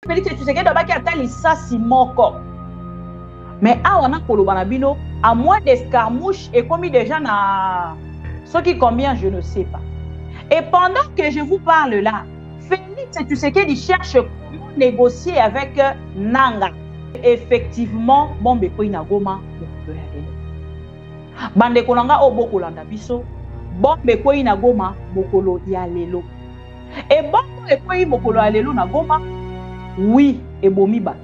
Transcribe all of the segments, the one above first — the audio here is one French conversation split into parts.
Félix Tshisekedi d'abaki atali sasi moko. Mais awana kolobanabino, à moins d'escarmouches et commis déjà na ce qui combien je ne sais pas. Et pendant que je vous parle là, Félix Tshisekedi cherche comment négocier avec Nanga. Effectivement, bombe ko inagoma mokolo ya lelo. Bande kolanga oboko landa biso, bombe ko inagoma mokolo ya lelo. Et bombe ko mokolo ya lelo na goma, oui, et bomi bato.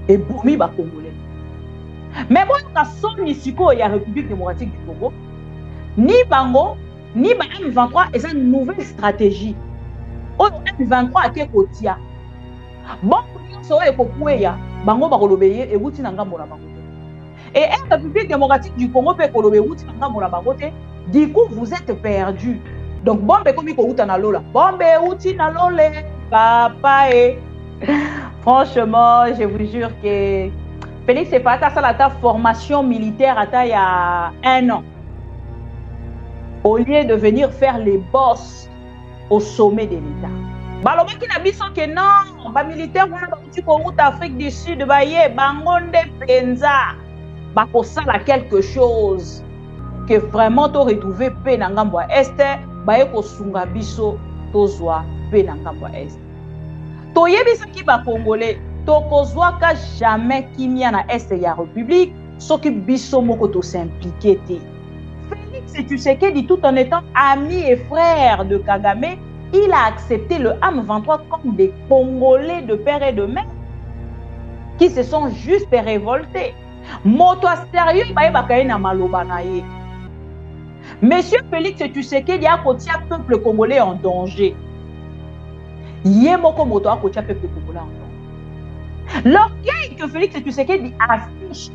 Et bomi ba congolais. Mais bon, ka soni siko ya République démocratique du Congo, ni bango, ni ba M23 et une nouvelle stratégie. O M23 ake kotia. Bon, so e kokweya, bango ba kolobeye e wuti na ngambo na bango. Et la République démocratique du Congo pe kolobe wuti na ngambo na bango te, du coup vous êtes perdus. Donc bombe komi ko wuta na lola. Bombe wuti na lole, papa et franchement, je vous jure que Félix c'est pas ça la formation militaire à il y a 1 an. Au lieu de venir faire les boss au sommet de l'État. Baloba qui n'a biso que non, ba militaire wana ba uti ko route Afrique du Sud ba ye bangonde penza. Ba ko sala quelque chose que vraiment to retrouver pe na ngambo est, ba ye ko sunga biso to zwa pe na ngambo est. Toyebisa ki ba congolais to kozwa ka jamais kimia na est ya république soki biso moko to s'impliquer te. Félix Tshisekedi tout en étant ami et frère de Kagame, il a accepté le M23 comme des Congolais de père et de mère qui se sont juste révoltés. Moto sérieux ba bakaye na maloba na ye. Monsieur Félix Tshisekedi a côté peuple congolais en danger. Yemoko moto a kotia peuple congolais en danger. L'orgueil que Félix Tshisekedi affiche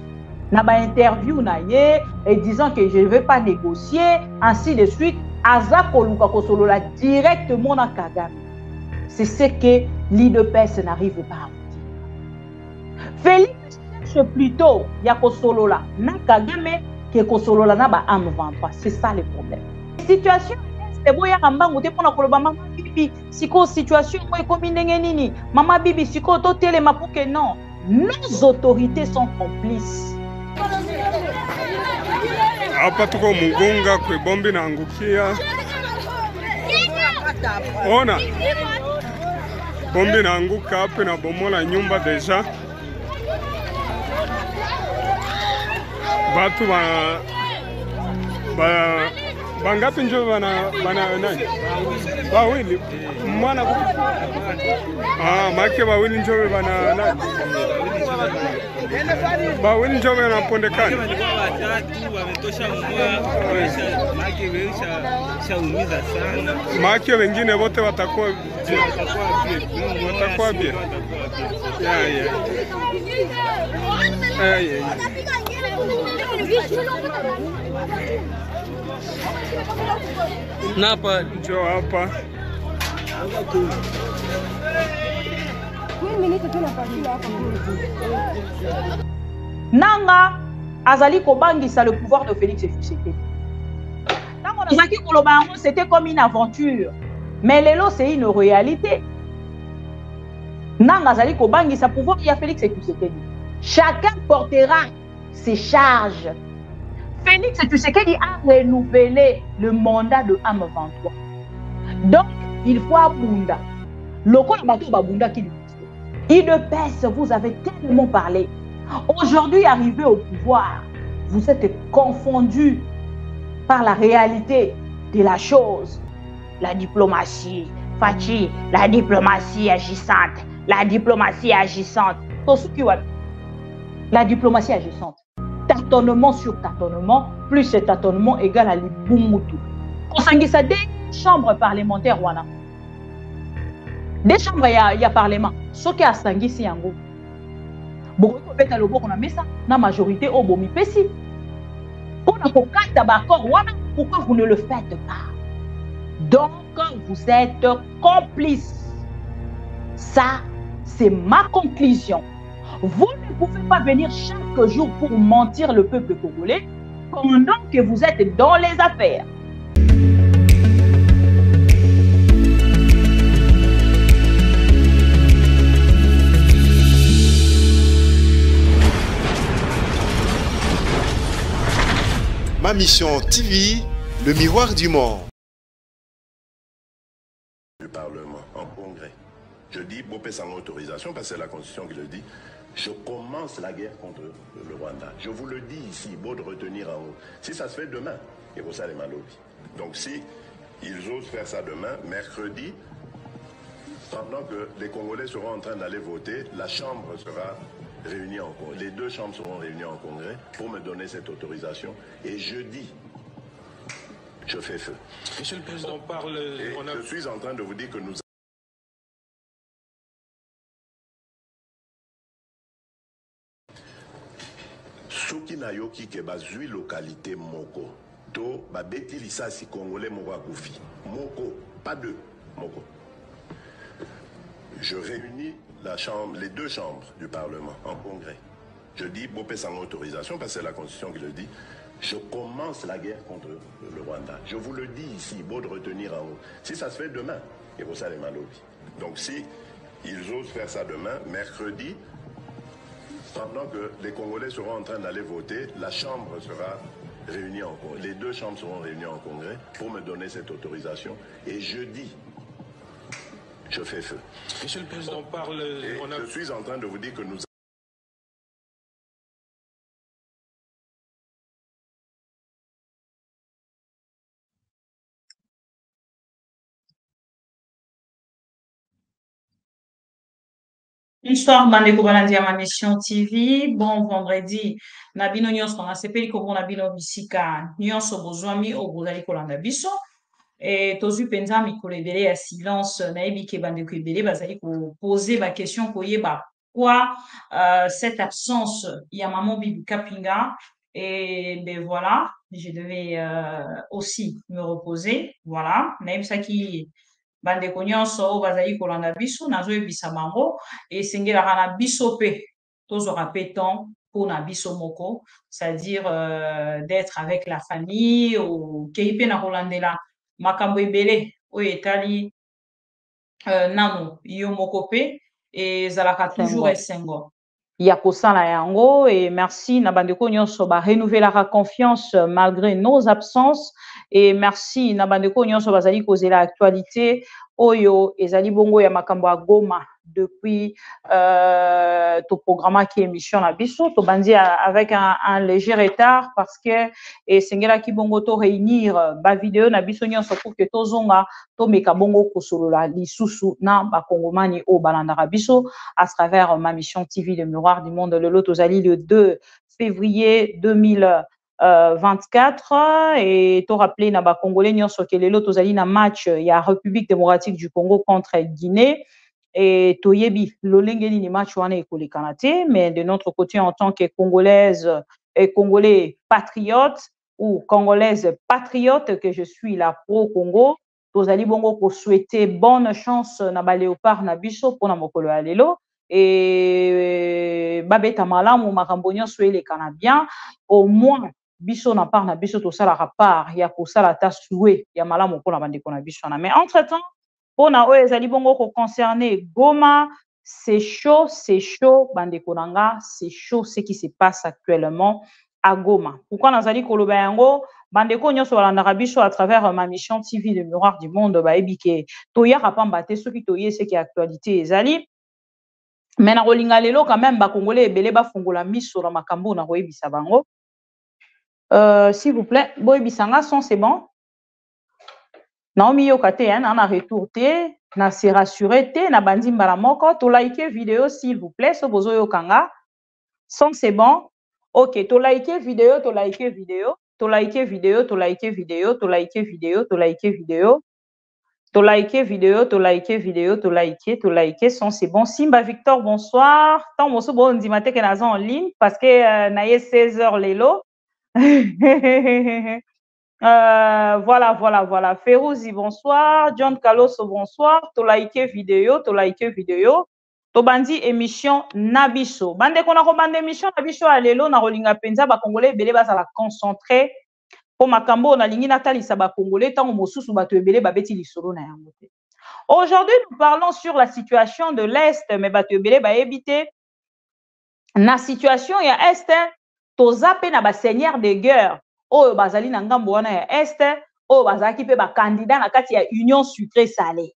na ba interview na ye et disant que je ne vais pas négocier ainsi de suite, aza koluka kosolola directement na Kagame. C'est ce que l'IDPS n'arrive pas à dire. Félix cherche plutôt ya kosolola na Kagame que kosolola na ba M23. C'est ça le problème. Situation c'est boya kambango te pona koloba mama bibi siko situation ko ekomi ndenge nini mama bibi siko to telema pour que non, nos autorités sont complices. Hapa tuko Mugunga kwe bombi na angukia. Ona bombi na anguka hapa na bomola nyumba deja. Batu bangapi njo bana nani? Bawili. Mwana make bawili njo bana nani? Bawili njo bana pondekana. Make wengine wote watakuwa bien. Napa njo hapa. Nanga azali kobangisa le pouvoir de Félix Tshisekedi. C'était comme une aventure, mais lelo c'est une réalité. Nanga azali kobangisa pouvoir ya Félix Tshisekedi. Chacun portera ses charges. Félix Tshisekedi a renouvelé le mandat de M23. Donc, il faut abunda. IDPS, vous avez tellement parlé. Aujourd'hui, arrivé au pouvoir, vous êtes confondus par la réalité de la chose. La diplomatie, Fachi, la diplomatie agissante, la diplomatie agissante. La diplomatie agissante. Tâtonnement sur tâtonnement, plus ce tâtonnement égale à l'ibumutu. Kosangisa des chambres parlementaires, wana. Des chambres, il y a parlement. Ce qui a sangisi yango. Beaucoup de lobo qu'on a mis ça, la majorité au bomi pesi. Pour na kokata bakor wana, pourquoi vous ne le faites pas? Donc, vous êtes complices. Ça, c'est ma conclusion. Vous ne pouvez pas venir chaque jour pour mentir le peuple congolais pendant que vous êtes dans les affaires. Ma Mission TV, le miroir du monde. Du Parlement, en congrès. Je dis, Bopé sans autorisation, parce que c'est la Constitution qui le dit, je commence la guerre contre le Rwanda. Je vous le dis ici, beau de retenir en haut. Si ça se fait demain, et vous savez mal lobby. Donc si ils osent faire ça demain, mercredi, pendant que les Congolais seront en train d'aller voter, la Chambre sera réunie en congrès. Les deux chambres seront réunies en congrès pour me donner cette autorisation. Et jeudi, je fais feu. Monsieur le Président, parle... Et je suis en train de vous dire que nous... Soki na yoki ke bazui localité moko. To babeti lisasi congolais moko akufi. Moko, pas deux, moko. Je réunis la chambre, les deux chambres du Parlement en congrès. Je dis, Bopé sans autorisation, parce que c'est la Constitution qui le dit, je commence la guerre contre le Rwanda. Je vous le dis ici, beau de retenir en haut. Si ça se fait demain, et vous savez mal lobby. Donc si ils osent faire ça demain, mercredi, pendant que les Congolais seront en train d'aller voter, la Chambre sera réunie en congrès. Les deux chambres seront réunies en congrès pour me donner cette autorisation. Et jeudi, je fais feu. Monsieur le Président, parle... Et je suis en train de vous dire que nous... Bonsoir, Bandeko Balandi à Ma Mission TV. Bon vendredi. Nabino nyonso na sepeli ko bona bino bisika. Nyonso bozwami o bozali kolanda biso. Et tozwi penza mikolo ebele ya silence nayebi ke bandeko ebele bazali ko poser ba question koyeba quoi cette absence ya maman Bibi Kapinga. Et ben voilà, je devais aussi me reposer. Voilà, nayebi ça qui bandeko nyonso oyo bazali kolanda biso nazoyebisa bango esengelaka na biso mpe tozwaka mpe temps mpona biso moko, c'est-à-dire d'être avec la famille okei mpe na kolandela makambo ebele oyo etali nano yo moko mpe ezalaka toujours esengo ya kosala yango. Et merci na bandeko nyonso barenouvelaka confiance malgré nos absences. Et merci na bandeko nyonso bazali kozela actualité oyo ezali bongo ya makambo ya Goma depuis to programme qui émission na biso to bandi avec un léger retard parce que esengela ki bongo to réunir ba vidéo na biso nyonso pour que tozonga to meka bongo kosolola lisusu na ba kongomani o balandaka biso à travers Ma Mission TV, le miroir du monde. Le lot tozali le 2 février 2024 et to rappeler na ba congolais nyonso ke lelo tozali na match ya République démocratique du Congo contre Guinée. Et toyebi lolenge ni match wana ekolekana te, mais de notre côté en tant que congolaise et congolais patriote ou congolaise patriote que je suis la pro Congo, tozali bongo ko souhaiter bonne chance na ba léopard na biso pona mokolo ya lelo et babeta malamu makambo nyonso elekana bien, au moins biso na part na biso tosalaka part ya kosala ta souhait ya malamu pona bandeko na biso na. Mais entre temps pona oyo ezali bongo ko concerner Goma, c'est chaud, bandeko nanga, c'est chaud ce qui se passe actuellement à Goma. Pourquoi nazali koloba yango bandeko nyonso balandaka biso à travers Ma Mission TV, le miroir du monde, bayebi ke toyaka pamba te soki toye ce qui actualité ezali. Mais na kolinga lelo quand même ba congolais ebele bafungola miso na makambo na koyebisa bango. S'il vous plaît, boyebisanga son c'est bon. Naomi yokate na retour te, na se rassurer te, na bandi mbala moko, to like vidéo s'il vous plaît, so bozo yokanga. Son c'est bon. OK, to like vidéo, to like vidéo, to like vidéo, to like vidéo, to like vidéo, to like vidéo. To like vidéo, to like vidéo, to like, son c'est bon. Simba Victor, bonsoir. Tant mon so bon dimate que nazo en ligne parce que naye 16h lelo. Voilà. Ferouzi, bonsoir. John Carlos, bonsoir. To like vidéo, to like vidéo. To bandi émission Nabiso. Bande kona ko bande émission Nabiso alelo na rolinga penza ba congolais belé ba sala concentré. Po makambo na lingi natalisa ba congolais tango mosusu bato ebele babeti lisolo na yango te. Aujourd'hui, nous parlons sur la situation de l'Est, mais bato ebele ba ebité na situation ya Est, toza pe na ba seigneur de guerre. oyo bazali na ngambo wana ya este oyo bazalaki pe bakandidat na kati ya union sucré salé.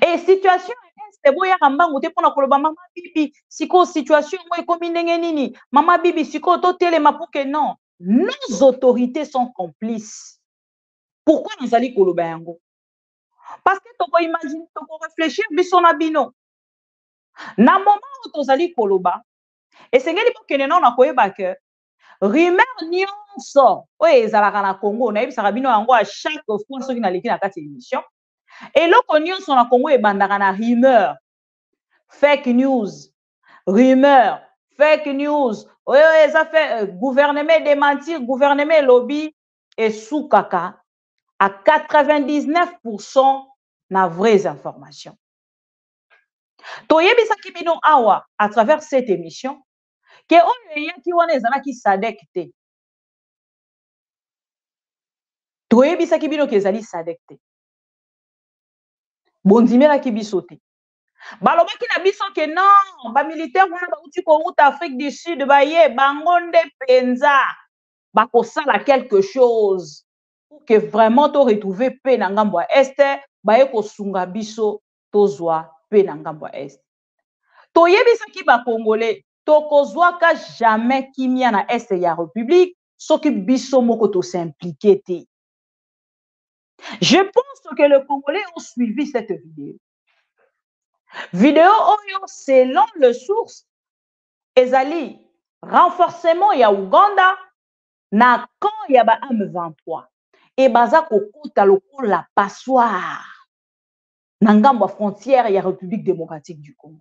Et situation este boyaka mbangu te mpona koloba mama bibi sikoyo situation yango ekomi ndenge nini mama bibi sikoyo totelema pour que non. Nos autorités sont complices. Pourquoi nazali koloba yango? Parce que toko imagine toko réfléchir biso na bino na moment où tozali koloba esengeli bokende nano na koyeba ke rumeur nyonso oyo ezalaka na Congo nayebisaka bino yango à chaque fois soki naleki na kati ya émission eloko nyonso na Congo ebandaka na rumeur, fake news, rumeur, fake news oyo eza fait gouvernement démentir gouvernement lobby esukaka à 99% na vraies informations. Toyebisaki bino awa à travers cette émission que oyo eyaki wana ezalaki sadek te. Toyebisaki bino ke ezali sadek te. Bondimelaki biso te. Balobaki na biso ke non, ba militaire wana bauti kouta Afrique du Sud baye bango nde penza bakosala quelque chose pour que vraiment to retrouver paix na ngambo ya este baye kosunga biso tozwa paix na ngambo ya este. Toyebisaki ba Congolais tokozwaka jamais kimia na este ya République soki biso moko to s'impliquer te. Je pense que les Congolais ont suivi cette vidéo. Vidéo oyo selon le source ezali renforcement ya Uganda na camp ya ba M23 et baza kokota lokola passoire na ngambo frontière ya République démocratique du Congo.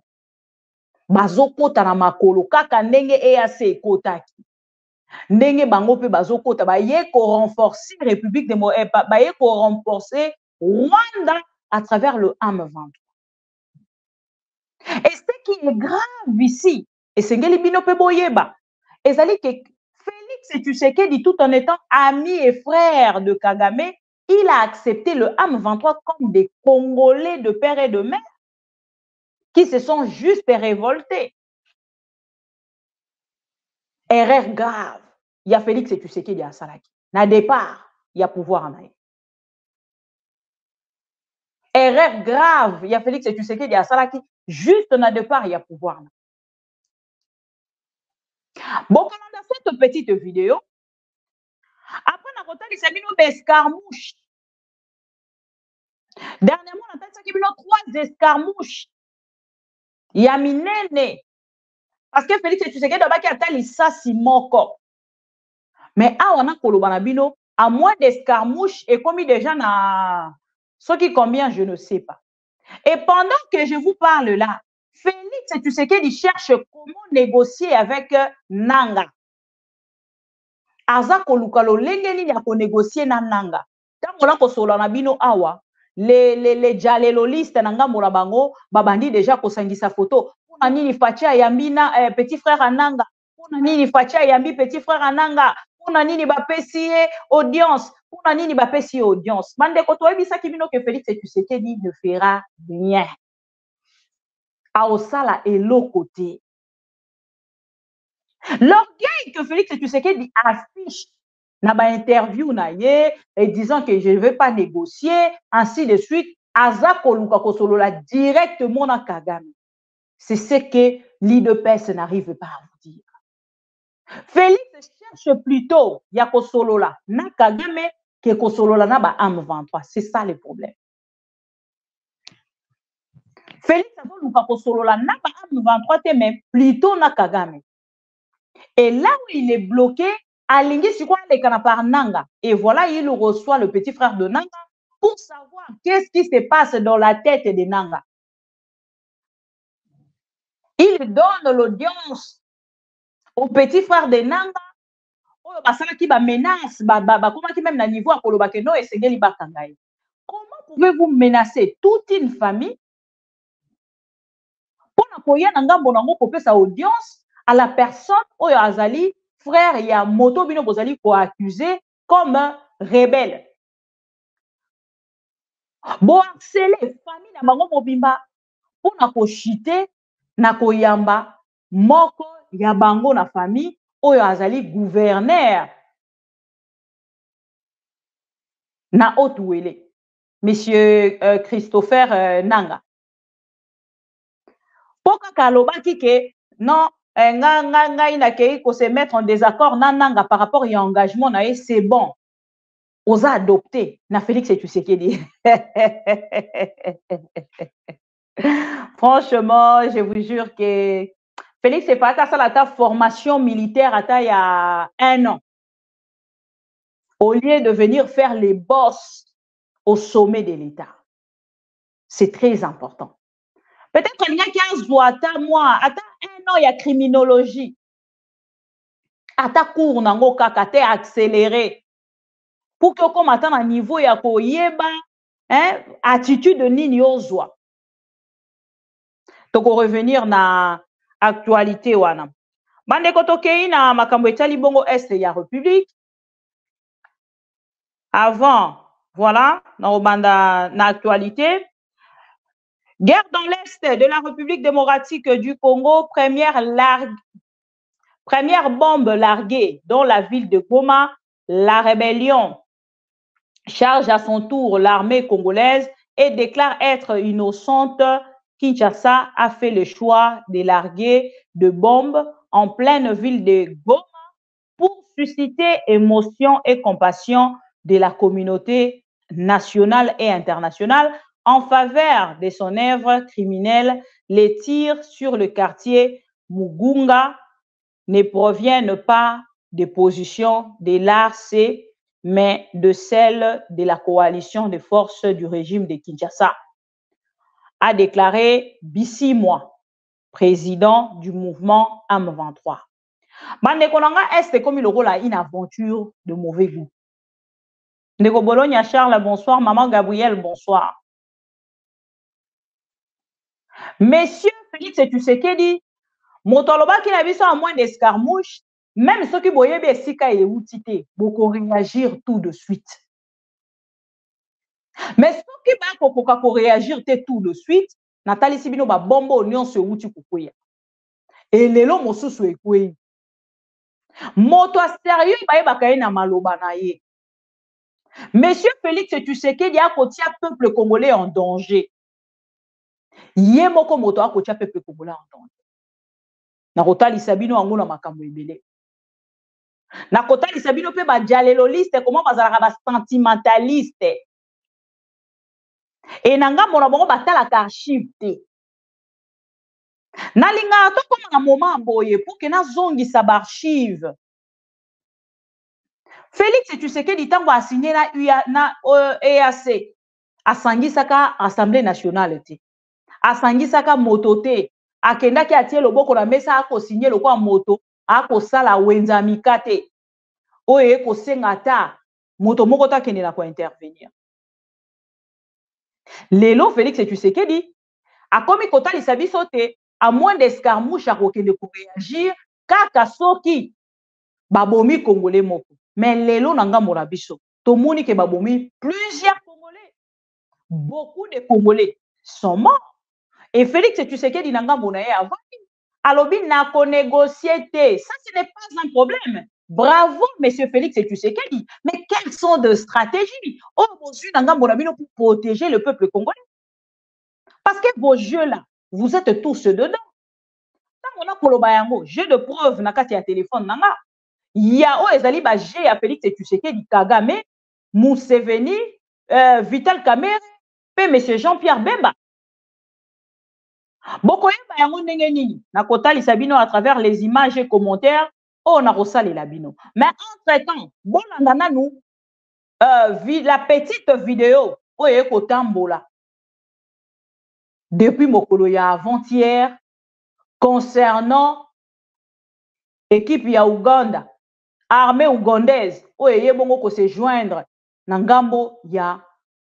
Bazokota na makolo kaka ndenge EAC ekotaki. Ndenge bango pe bazokota baye ko renforcer République baye ko renforcer Rwanda à travers le M23. Et ce qui est grave ici, et c'est ngeli bino pe boyeba, ezali que Félix Tshisekedi tout en étant ami et frère de Kagame, il a accepté le M23 comme des Congolais de père et de mère qui se sont juste révoltés. Erreur grave. Il y a Félix Tshisekedi à Salaki. Na départ, il y a pouvoir en aïe. Erreur grave. Il y a Félix Tshisekedi à Salaki. Juste na départ, il y a pouvoir. Bon, dans cette petite vidéo, après, on a contact des escarmouches. Dernièrement, on a contact 3 escarmouches. Il y a minene. Parce que Félix Tshisekedi a atali ça si moko. Mais on a kolobanabino à moins d'escarmouches et commis déjà na ce qui combien je ne sais pas. Et pendant que je vous parle là, Félix Tshisekedi cherche comment négocier avec Nanga. Aza kolukalo lengeni ya ko négocier na Nanga. Tango la ko sola na bino awa les jaleloliste na ngambo na bango babandi déjà ko sangisa photo. Pona nini Fatia Yambina petit frère Ananga. Pona nini Fatia Yambi petit frère Ananga. Pona nini bapesi audience. Pona nini bapesi audience. Mande ko toyebisa kibino que Félix Tshisekedi ne fera rien. Aosala elo côté. L'orgueil que Félix Tshisekedi affiche dans ma interview et disant que je ne vais pas négocier, ainsi de suite, Azako Luka Kosolola directement dans Kagame. C'est ce que l'IDPS n'arrive pas à vous dire. Félix cherche plutôt Yakosolola na Kagame que Kosolola na ba M23. C'est ça le problème. Félix Luka Kosolola na ba M23 même plutôt na Kagame. Et là où il est bloqué, Alingi Sikwa le kana par Nanga. Et voilà, il reçoit le petit frère de Nanga pour savoir qu'est-ce qui se passe dans la tête de Nanga. Il donne l'audience au petit frère de Nanga. Menace, même na niveau à Kolobakeno et Segeli Bakangaï. Comment pouvez-vous menacer toute une famille pour n'appuyer Nanga Bonango pour sa audience à la personne où Azali, frère, il y a Moto Bino Bozali pour accuser comme un rebelle. Bon, harceler famille na bango mobimba pour na ko chiter na ko yamba moko ya bango na famille oyo azali gouverneur na Otuwele, monsieur Christopher Nanga. Poka kalobaki ke non nga ina ke ko se mettre en désaccord na Nanga par rapport à engagement na c'est bon. Osa adopté na Félix Tshisekedi. Franchement, je vous jure que Félix c'est pas ça la formation militaire il y a 1 an. Au lieu de venir faire les boss au sommet de l'État. C'est très important. Peut-être qu'il y a 15 mois, moi, attends 1 an, il y a criminologie. Attends cours, nango kakate accéléré. Pour que comme attend à niveau, il y a koyeba, hein, attitude nini ozwa. Donc, revenir na actualité wana. Bande kotokei na makambo etali bongo est ya République. Avant, voilà, na actualité. Guerre dans l'Est de la République démocratique du Congo, première bombe larguée dans la ville de Goma, la rébellion charge à son tour l'armée congolaise et déclare être innocente. Kinshasa a fait le choix de larguer de bombes en pleine ville de Goma pour susciter émotion et compassion de la communauté nationale et internationale en faveur de son œuvre criminelle. Les tirs sur le quartier Mugunga ne proviennent pas des positions de l'ARC, mais de celles de la coalition de forces du régime de Kinshasa, a déclaré Bissimwa, président du mouvement M23. Bandekolanga est comme le rôle à une aventure de mauvais goût. Ndeko Bologna Charles, bonsoir. Maman Gabriel, bonsoir. Monsieur Félix Tshisekedi, Motoloba qui n'a vu ça en moins d'escarmouche, même ceux qui voyaient bien Sika et Outité, beaucoup réagir tout de suite. Mais ceux qui vont réagir tout de suite, Nathalie Sibino ba bombo onion se outi kukuya. Et lelo mosusu ekwe. Moto sérieux ba yeba na maloba na ye. Monsieur Félix Tshisekedi a kotia peuple congolais en danger. Yé moko moto a kotia peuple congolais en danger. Na kotali sabino ango na makambo ebele. Na kotali sabino pe ba dialéloliste comment bazalaka ba sentimentaliste. Et nanga mona bongo batala archive te. Nalinga to comme un moment boye pour que na zongi sa archive. Félix Tshisekedi tango a signé na EAC. Asangisaka Assemblée nationale te. Asangisaka moto te. Akendaki atie loboko na mesa ako signé loko moto ako sala wenza mikate. Oye ko senga ta moto moko ta kende na ko intervenir. Lelo Félix Tshisekedi a komi kotali sabiso te à moins d'escarmouche à kokende ko réagir kaka soki babomi congolais moko. Mais lelo nanga morabiso tomoni ke babomi plusieurs congolais. Beaucoup de congolais sont morts. Et Félix Tshisekedi nanga monaye avant alobi na ko négocier te. Ça ce n'est pas un problème. Bravo monsieur Félix Tshisekedi. Mais quelles sont de stratégies? Oh mon Dieu nanga morabino pour protéger le peuple congolais. Parce que vos jeux là, vous êtes tous dedans. On a koloba yango, jeu de preuve na kati ya téléphone nanga. Ya o ezali ba jeu ya Félix Tshisekedi Kagame, Museveni, Vital Kamerhe, pe monsieur Jean-Pierre Bemba. Boko yeba yango ndenge nini na kotali sabino à travers les images et commentaires on a rosali labino. Mais entre-temps, bolanda nanu la petite vidéo oye kotambola depuis mokolo ya avant-hier concernant équipe ya Ouganda, armée ougandaise oye bongo ko se joindre na ngambo ya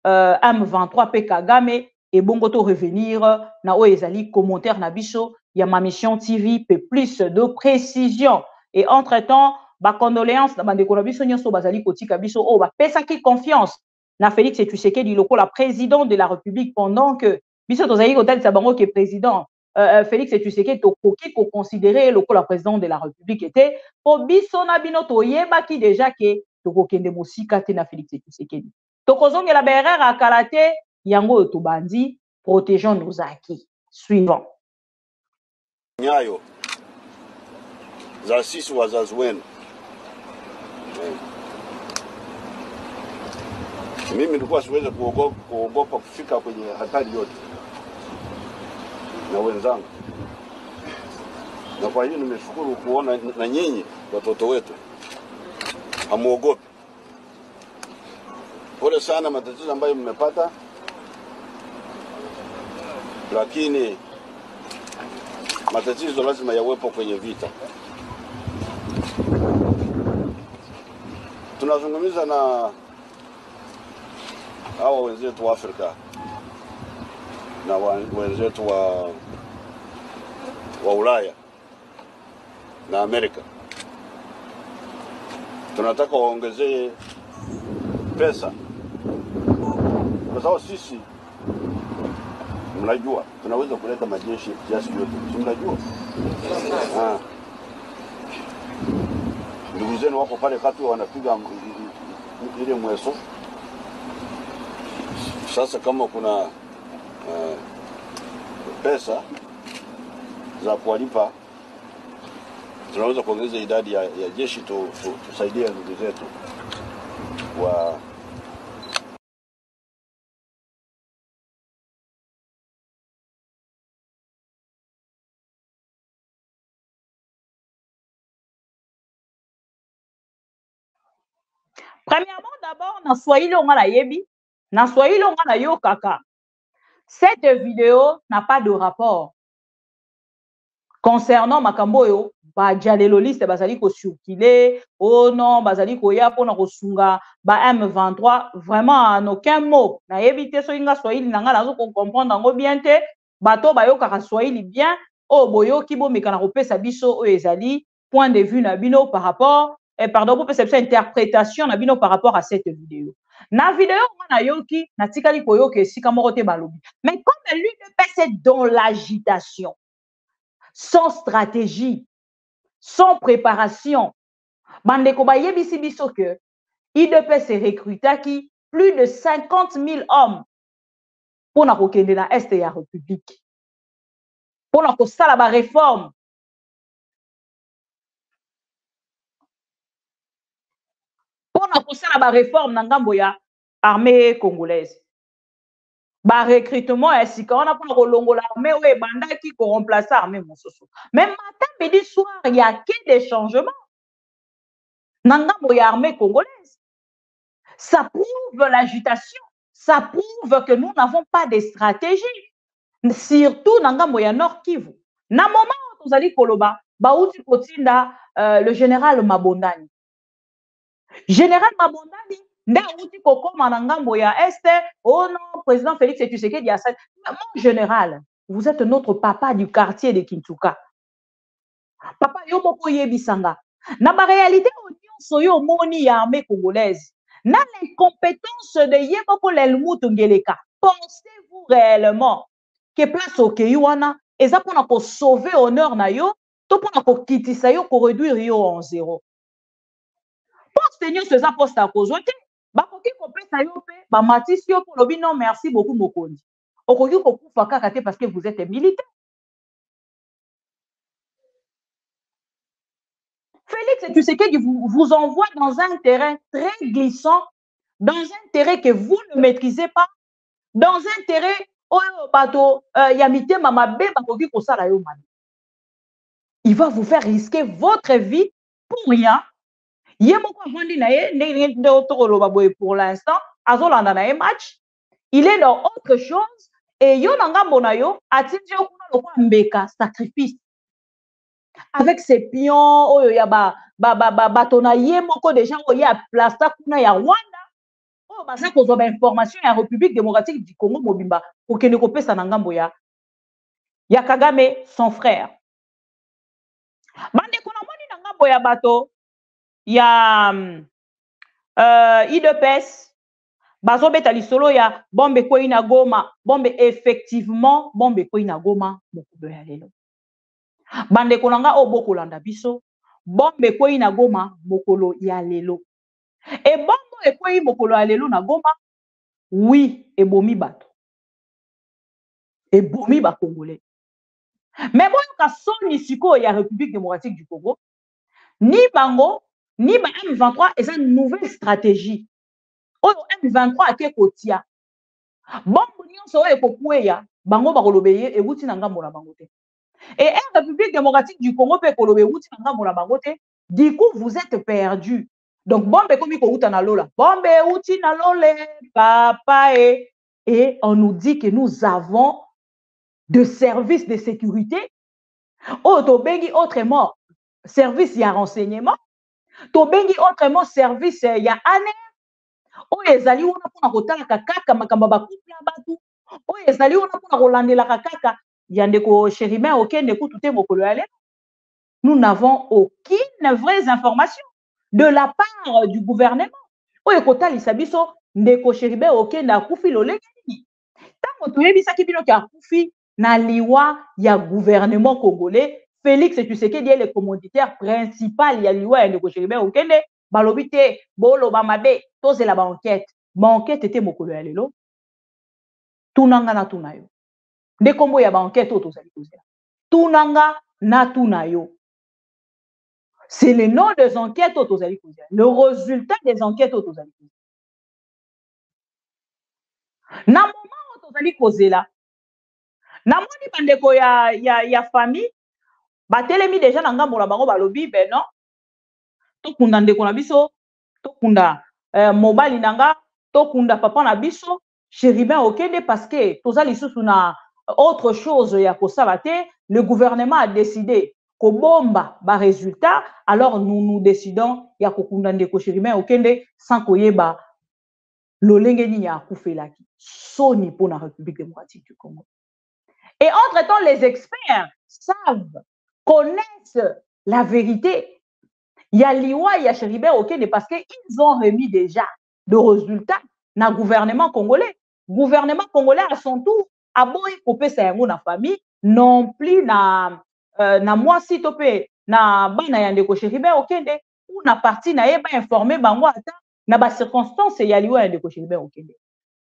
M23 pe Kagame et bongo to revenir na oezali commentaire na biso ya ma mission TV pe plus de précision. Et entre-temps, ba condoléances na bande ko biso nyonso bazali kotika biso o ba pesa ki confiance na Félix Tshisekedi loko la président de la République pendant que biso tozali kotali sa bango ke président Félix Tshisekedi tokoki ko considérer le président de la République était po biso na bino toyeba ki déjà ke tokokende mosika te na Félix Tshisekedi tokozongela berere akala te yango oyo tobandi protégeons nos acquis suivant nyayo za sisi wazazi wenu. Mimi nilikuwa siweze kuogopa kufika kwenye hatari yote na wenzangu, na kwa hiyo nimeshukuru kuona na nyinyi watoto wetu hamuogopi. Pole sana matatizo ambayo mmepata, lakini matatizo lazima yawepo kwenye vita. Tunazungumza na hawa wenzetu wa Afrika na wenzetu wa Ulaya na Amerika. Tunataka waongezee pesa, kwa sababu sisi mnajua tunaweza kuleta majeshi kiasi yote, si mnajua? Ndugu zenu wako pale kati wanapiga ile mweso. Sasa kama kuna pesa za kuwalipa, tunaweza kuongeza idadi ya jeshi tusaidie ndugu zetu wa Premièrement, d'abord, na Swahili on a yebi, na Swahili on a yo kaka. Cette vidéo n'a pas de rapport concernant makamboyo ba dialéloliste bazali ko circuler, oh non, bazali ko ya pona ko sunga ba M23, vraiment en aucun mot. Na yebi te so inga Swahili nanga nazo ko comprendre ngo bien te, bato ba yo kaka Swahili bien, oh boyo kibo mekana ko pesa biso o ezali point de vue na bino par rapport pardon, pour perception interprétation na bino par rapport à cette vidéo. Na vidéo na yoki na tikali koyo ke sika moko te balobi. Mais comme l'UDPS est dans l'agitation, sans stratégie, sans préparation, bandeko ba yebisi biso que UDPS recruta qui plus de 50 000 hommes pour na kokende na est ya République. Pour na kosala ba réforme. Pour na ba réforme na ngambo ya armée congolaise. Ba recrutement ya sika on a pour kolongola armée oyo bandaki ko remplacer armée mosusu. Même matin midi soir il y a que des changements. Na ngambo ya armée congolaise. Ça prouve l'agitation, ça prouve que nous n'avons pas de stratégie. Surtout na ngambo ya Nord Kivu. Na moment où tozali koloba bauti kotinda le général Mabondani. Général Mabondani, ndauti kokoma na ngambo ya este, oh non, président Félix Tshisekedi a ça. Mon général, vous êtes notre papa du quartier de Kintuka. Papa yo moko yebisanga. Na ba réalité nyonso yo moni ya armée congolaise. Na l'incompétence de yeboko lelmutu ngeleka. Pensez-vous réellement que place au keyuana eza pona ko sauver honneur na yo, to pona ko kitisa yo ko réduire yo en zéro. Poste nyonso eza poste à kozwa te bakoki kopesa yo pe bamatisi yo po lobi non merci beaucoup mokonzi okoki kokufa kaka te parce que vous êtes militaire. Félix Tshisekedi vous envoie dans un terrain très glissant, dans un terrain que vous ne maîtrisez pas, dans un terrain oyo bato ya mitema mabe bakoki kosala yo mani. Il va vous faire risquer votre vie pour rien. Pour l'instant, match, il est dans autre chose et yo nangambonayo atindio kuna sacrifice avec ses pions oyo ya batona yemoko déjà oya plasta kuna ya Rwanda oyo baza kozwa information ya République démocratique du Congo mobimba okende kopesa na ngambo ya Kagame son frère bande kuna moni na ngambo ya bato ya IDPS bazo beta lisolo ya bombe ko ina Goma, bombe effectivement bombe ko ina Goma mokolo ya lelo. Bande konanga obokolanda biso, bombe ko ina Goma mokolo ya lelo. Et bombe ekoi mokolo ya lelo na Goma, oui, ebomi bato. Ebomi ba Congolais. Mais bon ka soni siko ya République démocratique du Congo, ni bango, ni ba M23 eza nouvelle stratégie. Oyo M23 ake kotia. Bombe nyonso oyo ekokweya, bango ba kolobeye ewuti na ngambo na bango te. Et la République démocratique du Congo peut kolobeye ewuti na ngambo na bango te. Du coup, vous êtes perdus. Donc, bombe komi ko uta na lola. Bombe uti na lole, papa et on nous dit que nous avons de services de sécurité. Oh, tobengi autrement, service ya renseignement. Tobengi autrement, service ya ane. Oh, ezali wana pona kotala kaka makamba ba couple batu. Oh, ezali wana pona kolandela kaka yandeko Chérimain okende kutute mokolo ya lelo. Nous n'avons aucune vraie information de la part du gouvernement. Oye kotali sabiso ndeko Chérimain okende akufi lolenge nini. Tango toyebisaki bino ki akufi na liwa ya gouvernement congolais, Félix Tshisekedi est le commanditaire principal ya liwa ya ndeko Chérimain okende balobi te boloba mabe tozela ba enquête. Ba enquête était mokolo ya lelo. Tunanga na tunayo. Ndekombo ya ba enquête oyo tozali kozela. Tunanga na tunayo. C'est le nom des enquêtes autosali. Le résultat des enquêtes autosali. Na moment autosali kozela. Na moni bandeko ya famille batelemi déjà na ngambo na bango balobi ben non. Tokunda ndeko na biso, tokunda mobali nanga, tokunda papa na biso, Chérimain okende parce que tozali susu na autre chose ya kosala te, le gouvernement a décidé kobomba ba résultat, alors nous décidons ya kokunda ndeko Chérimain okende sans koyeba lolenge nini ya kufelaki soni pour la République démocratique du Congo. Et entre-temps les experts savent, connaissent la vérité. Il y a liwa ya Chérimain okende parce que ils ont remis déjà de résultats na gouvernement congolais. Gouvernement congolais à son tour a boy kopé sa yango na famille non plus na moi si topé na bana ya ndeko Chérimain okende ou na parti na yeba informé bango ata na ba circonstances ya liwa ya ndeko Chérimain okende.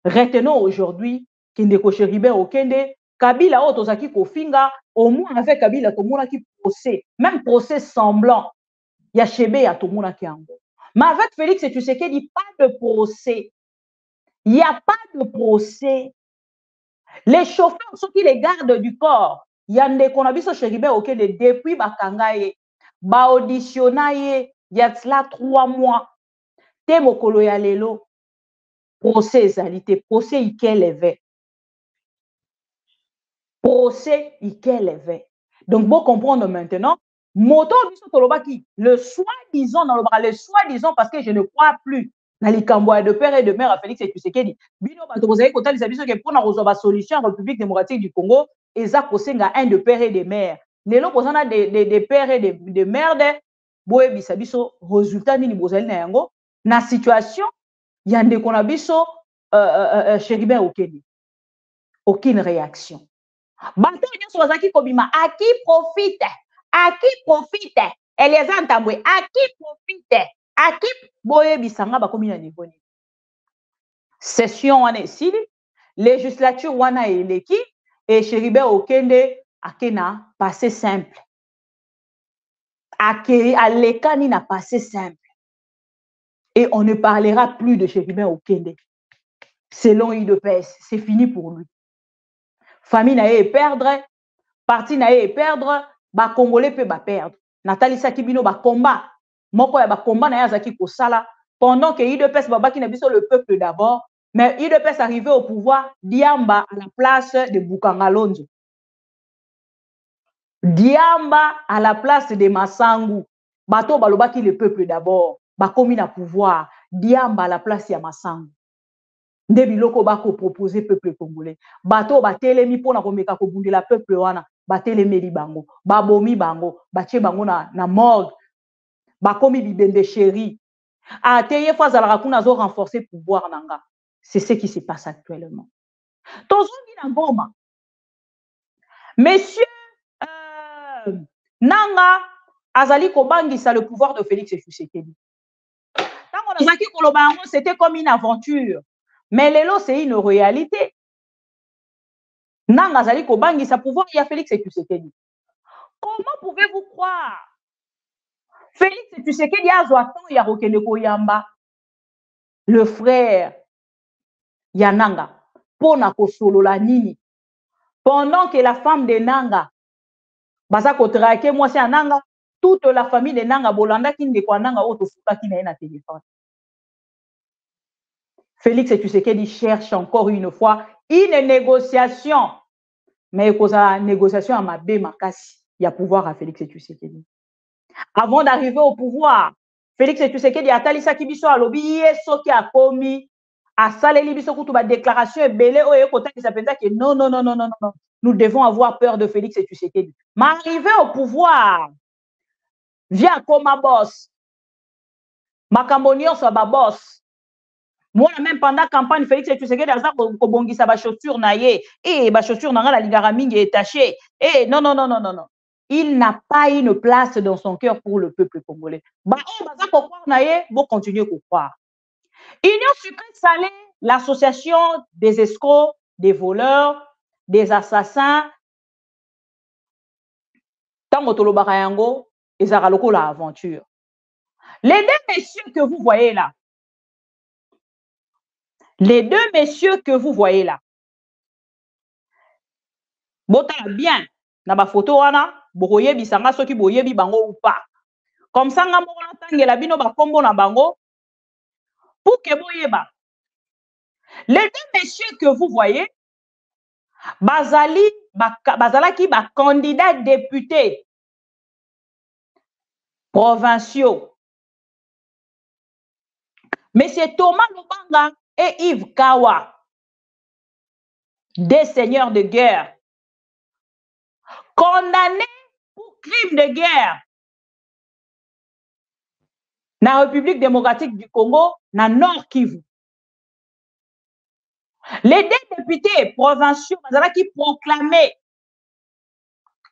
Retenons aujourd'hui que ndeko Chérimain okende Kabila otozaki kofinga au moins avec Kabila tomona ki procès, même procès semblant ya chebe ya tomona ki yango. Mais avec Félix Tshisekedi pas de procès. Il n'y a pas de procès. Les chauffeurs sont qui les gardes du corps. Il y a des konabiso Chérimain okende depuis bakangaye, ba auditionnaye, il y a cela 3 mois. Te mokolo ya lelo procès ezalité, procès ikeleve. Procès ikeleve. Donc bon comprendre maintenant, moto biso tolobaki le soi-disant dans le soi-disant parce que je ne crois plus na likambo de père et de mère à Félix Tshisekedi. Bino bato bozali kotalisa biso ke pona kozwa solution en République démocratique du Congo eza kosenga un de père et de mère. Lelo bozana de père et de mère de boye bisa biso résultat nini bozali na yango na situation ya ndeko na biso Chérimain okende. Aucune réaction. Banto nyonso bazaki kobima à qui profite Eliezer Ntambwe à qui boye bisanga bakomi na niveau ni session wana esili législature wana eleki et Chérimain okende akena passé simple alekani na passé simple et on ne parlera plus de Chérimain okende selon UDPS. C'est fini pour lui. Famille na ye perdre, parti na ye perdre, ba Congolais peut ba perdre. Nathalie Sakibino ba combat, moko ya ba combat na yazaki kosala pendant que UDPS babaki na biso le peuple d'abord, mais UDPS arrivé au pouvoir, Diamba à la place de Bukangalonzo. Diamba à la place de Masangu. Bato balobaki le peuple d'abord, ba komi na pouvoir, Diamba à la place ya Masangu. Ndebiloko bako proposer peuple congolais bato batelemi pona komeka kobundela peuple wana batelemeli bango babomi bango batie bango na morgue bakomi bibende chéri ateye fois zalaka kuna zo renforcer pouvoir nanga C'est ce qui se passe actuellement. Tozongi na Goma. Monsieur Nanga azali kobangisa le pouvoir de Félix Tshisekedi. Tango nazaki koloba yango, c'était comme une aventure. Mais lelo, c'est une réalité. Nanga azali kobangisa pouvoir ya Félix Tshisekedi. Comment pouvez-vous croire? Félix Tshisekedi azwa temps ya kokende koyamba le frère ya Nanga pona kosolola nini pendant que la femme de Nanga baza kotrake mwasi ya Nanga, toute la famille de Nanga bolandaki ndeko ya Nanga oyo tofutaki na ye na téléphone. Félix Tshisekedi cherche encore une fois une négociation, mais kozala négociation à mabe makasi ya pouvoir à Félix Tshisekedi. Avant d'arriver au pouvoir, Félix Tshisekedi atalisaki biso alobi ye soki akomi asaleli biso kutu ba déclaration ebele oyo ekotakisa penza que non, nous devons avoir peur de Félix Tshisekedi. Mais arrivé au pouvoir, via comme boss, makambo nyonso ba boss. Moi même pendant campagne Félix Tshisekedi aza kobongisa ba chaussures na ye, ba chaussures na nga la lingara mingi étaché. Non. Il n'a pas une place dans son cœur pour le peuple congolais. Baza ko croire na ye, bo continuer ko croire. Union sucrée salée, l'association des escrocs, des voleurs, des assassins. Tango tolobaka yango, ezaka lokola aventure. Les deux messieurs que vous voyez là, botala bien na ba photo wana, bokoyebi sanga soki boyebi bango ou pas. Comme ça nga moko na tangela bino ba kombo na bango pour que boyeba. Les deux messieurs que vous voyez, bazalaki ba candidat député provinciaux. Monsieur Thomas Lubanga et Yves Kawa, des seigneurs de guerre, condamnés pour crimes de guerre dans la République démocratique du Congo, dans le Nord Kivu. Les deux députés provinciaux, qui proclamés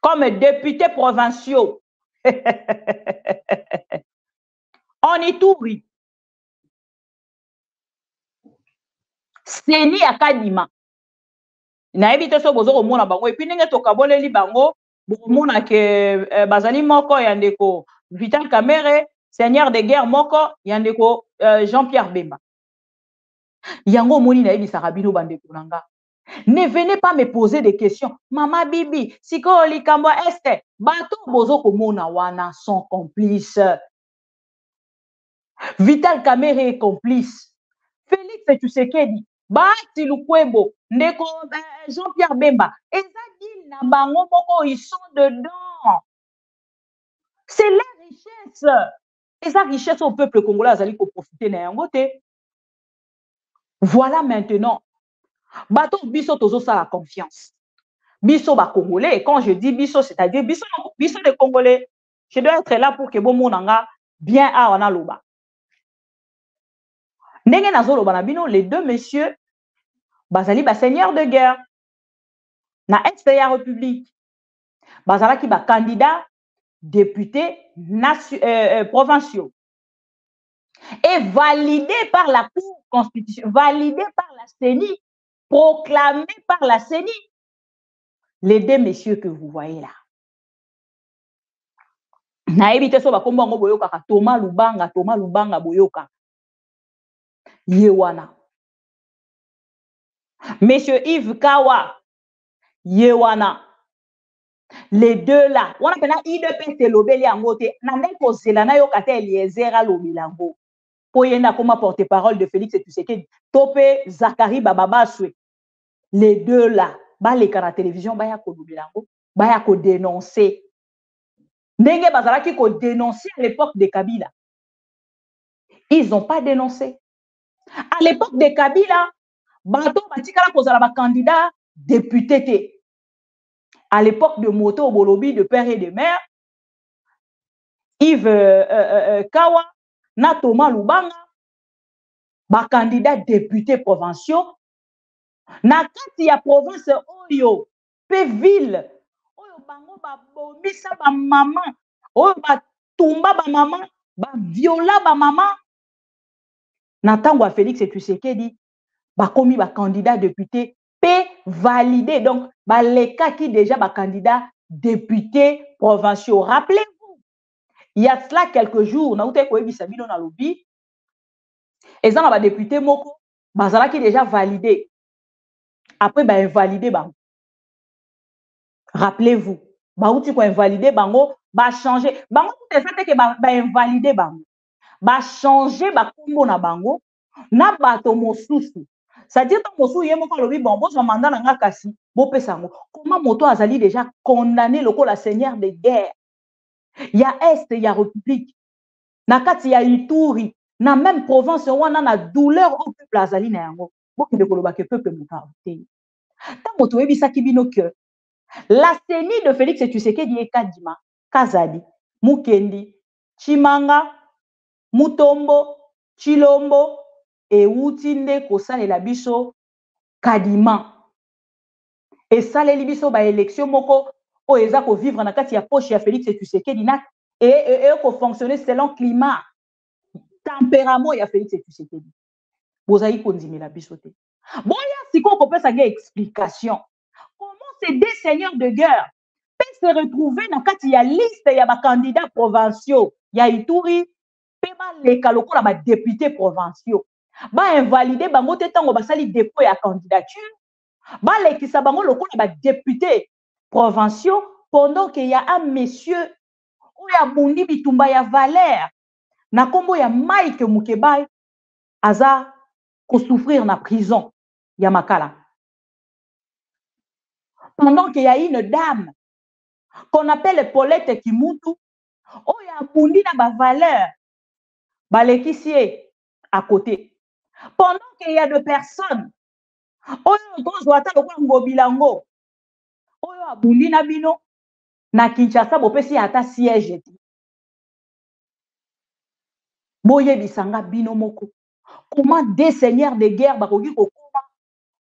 comme députés provinciaux en Ituri, Seni Akadima. Na évité so bozo ko mona bango et puis ndenge to kaboleli bango mona ke bazali moko ya ndeko Vital Kamerhe, seigneur de guerre moko ya ndeko Jean-Pierre Bemba. Yango moni na yebi sarabino bandeko nanga. Ne venez pas me poser des questions. Mama Bibi, siko likambo este, bato bozo ko mona wana sont complices. Vital Kamerhe est complice. Félix Tshisekedi Bati Lukwebo, ndeko Jean-Pierre Bemba, ezadil na bango moko, ils sont dedans. C'est la richesse. Et sa richesse au peuple congolais, azali ko profiter na yango te. Voilà maintenant. Bato biso tozo sa la confiance. Biso ba congolais, quand je dis biso, c'est-à-dire biso les congolais. Je dois être là pour que bon monanga bien a wana loba. Ndenge nazo loba na bino, les deux messieurs bazali ba seigneur de guerre na est de la République. Bazala ki ba candidat député provinciaux. Et validé par la Cour constitutionnelle, validé par la CENI, proclamé par la CENI. Les deux messieurs que vous voyez là. Na ebite so ba kombo ngo boyoka ka Thomas Lubanga boyoka. Yewana. Monsieur Yves Kawa, Yewana. Les deux là, on appelle IDP Telobeli Angote, n'amène pas Zelana Yokate Eliezera Lobilango. Pour yena comme porte-parole de Félix Tshisekedi, Topé Zakari Bababaswe. Les deux là, bah les canaux télévision, bah yako Lobilango, bah yako dénoncer. Ndenge Bazalaki ko dénoncer à l'époque de Kabila. Ils n'ont pas dénoncé. À l'époque de Kabila, Bato Batikala Kozala ba candidat député. À l'époque de Moto Bolobi, de père et de mère, Yves Kawa, na Thomas Lubanga, ba candidat député provinciaux na kati ya province oyo pe ville oyo bango ba bomisa ba mama oyo ba tumba ba mama ba viola ba mama na tango Félix Tshisekedi ba komi ba candidat député pe validé donc ba leka qui déjà ba candidat député provinciaux. Rappelez-vous, il y a cela quelques jours na uté ko ebisa bino na lobi et ça ba député moko bazala qui déjà validé après ba invalidé bango. Rappelez-vous, ba uti ko invalidé bango ba changer bango tout ça que ba invalidé bango ba changer ba kombo na bango na bato mosusu. C'est-à-dire que mosusu ye moko lobi bon bozo mandat na nga kasi bo pesa ngo. Comment moto azali déjà condamné lokola seigneur de guerre. Il y a est, il y a république. Na kati ya Ituri, na même province wana na douleur au peuple azali na yango. Boki de koloba ke peuple mutarité. Ta moto ebisaki bino que la CENI de Félix Tshisekedi e Kadima, Kazadi, Mukendi, Chimanga, Mutombo, Chilombo et Wutinde kosalela biso Kadima. Et saleli biso ba élection moko o eza ko vivre na kati ya poche ya Félix Tshisekedi na et ko fonctionner selon climat, tempérament ya Félix Tshisekedi. Bozali ko ndimela biso te. Boya siko ko pesa ge explication. Comment ces deux seigneurs de guerre peuvent se retrouver dans kati ya liste ya ba candidats provinciaux ya Ituri pe ba leka lokola ba députés provinciaux. Ba invalider bango te tango basali dépôt ya candidature. Ba lekisa bango lokola ba députés provinciaux pendant qu'il y a un monsieur ou ya bundi bitumba ya Valère na kombo ya Mike Mukebai aza ko souffrir na prison ya Makala. Pendant qu'il y a une dame qu'on appelle Paulette Kimutu, oh y a bundi na ba Valeur, ba lekisie à côté. Pendant qu'il y a deux personnes, oh y a Ngobilango, oh y a bundi na bino, na Kinshasa bopesi ata siège. Boye bisanga bino moko. Comment des seigneurs de guerre bakoki kokoma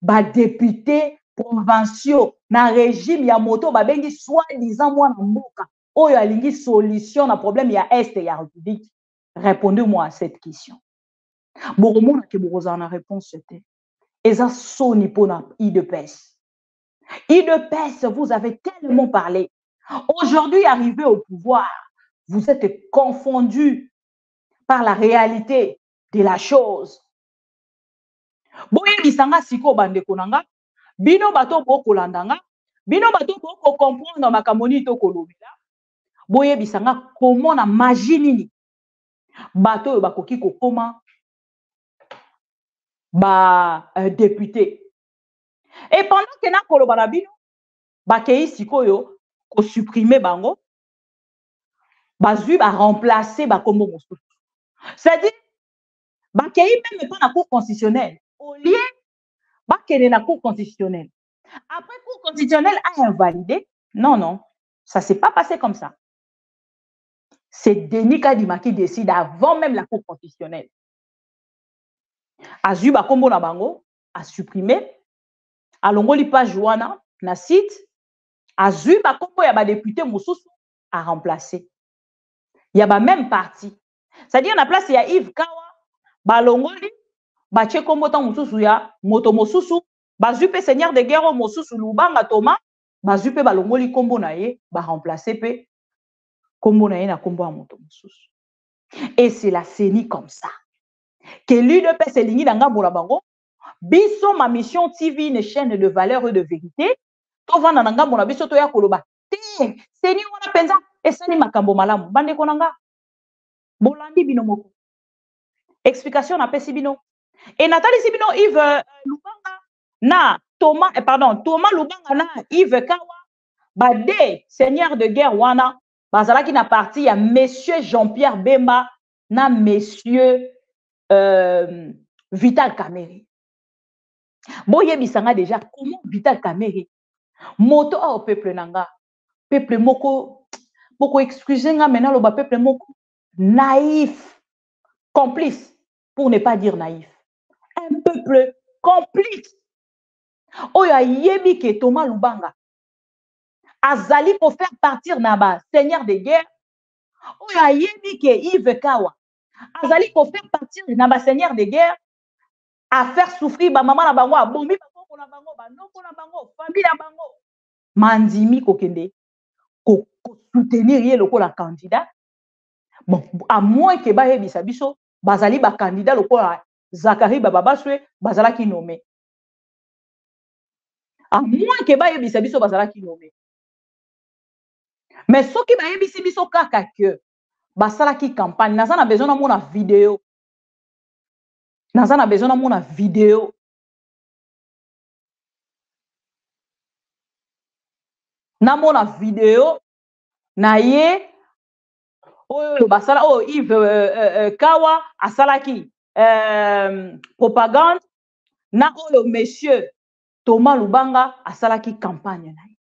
ba députés provinciaux na régime ya moto babengi soi-disant mwana mboka oyo alingi solution na problème ya est ya république. Répondez-moi à cette question. Boromona ke bokozana na réponse c'était eza soni pona IDPS. IDPS, vous avez tellement parlé. Aujourd'hui, arrivé au pouvoir, vous êtes confondus par la réalité de la chose. Boye bisanga siko bande konanga, bino bato boko landanga, bino bato boko comprendre makamoni to kolobela. Boye bisanga comment na magie nini bato bakoki kokoma ba député. Et pendant que na koloba bino bakei sikoyo ko supprimer bango bazui ba remplacer ba kombo mosusu. C'est-à-dire bakei même pas na cour constitutionnelle. Au lieu bakene na cour constitutionnelle. Après cour constitutionnelle a invalidé. Non non, ça s'est pas passé comme ça. C'est Denis Kadima qui décide avant même la cour constitutionnelle. Azui ba kombo na bango a supprimé alongoli page wana na site azui ba kombo ya ba député mosusu a remplacé. Il y a ba même parti. C'est-à-dire na place ya Yves Kawa ba longoli ba che kombo ta mosusu ya moto mosusu bazui pe seigneur de guerre mosusu Lubanga Thomas bazui pe ba longoli kombo na ye ba remplacer pe kombo na ye na kombo ya moto mosusu. Et c'est la CENI comme ça. Que l'UDPS elingi nanga bola bango biso ma mission TV une chaîne de valeur et de vérité to vanda nanga bola biso to ya koloba te CENI wana penza esani makambo malamu bande konanga bolandi bino moko explication na pesi bino et natali si bino Yves Lubanga na Thomas Thomas Lubanga na Yves Kawa ba de seigneur de guerre wana bazalaki na parti ya monsieur Jean-Pierre Bemba na monsieur Vital Kamerhe. Boye bisanga déjà comment Vital Kamerhe moto au peuple nanga peuple moko excusez nga maintenant le peuple moko naïf complice pour ne pas dire naïf simple complice. Oyo yebi ke Thomas Lubanga azali pour faire partir naba seigneur de guerre. Oyo yebi ke Yves Kawa azali pour faire partir naba seigneur de guerre à faire souffrir ba maman na bango abombi ba koko na bango ba noko na bango famille na bango mandimi kokende ko soutenir ye lokola candidat. Bon, à moins que ba yebisa biso bazali ba candidat lokola Zakari Bababaswe bazala ki nommé. À moins que ba yebisa biso bazala ki nommé. Mais ce qui ba yebisi biso kaka que basala ki campagne naza na besoin na mona vidéo. Naza na besoin na mona vidéo. Na mona vidéo na ye oyo basala o Yves Kawa asalaki propagande na oyo monsieur Thomas Lubanga asalaki campagne na ye.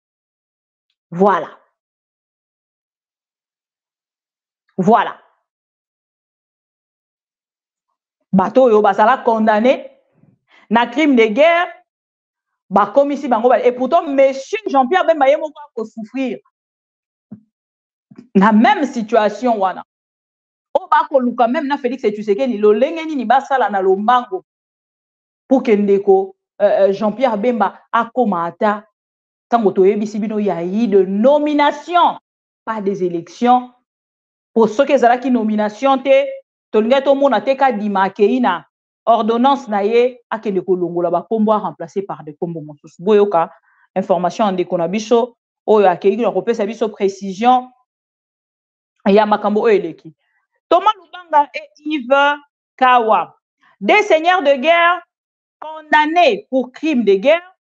Voilà. Voilà. Bato oyo basala condamné na crime de guerre ba komisi bango et pourtant monsieur Jean-Pierre Bemba ye moko ko souffrir na même situation wana. O ba ko luka même na Félix Tshisekedi lo lengeni ni basala na lombango pour que ndeko Jean-Pierre Bemba akoma ata tango toyebisi bino ya yi de nomination pas des élections pour ceux qui zala ki nomination te tolinga to mona te ka dimakei na ordonnance na ye akende ko longola ba kombo remplacé par des kombo mosusu boyoka information ndeko na biso oyo akei na kopesa biso précision ya makambo oyo eleki. Thomas Lubanga et Yves Kawa, des seigneurs de guerre condamnés pour crimes de guerre,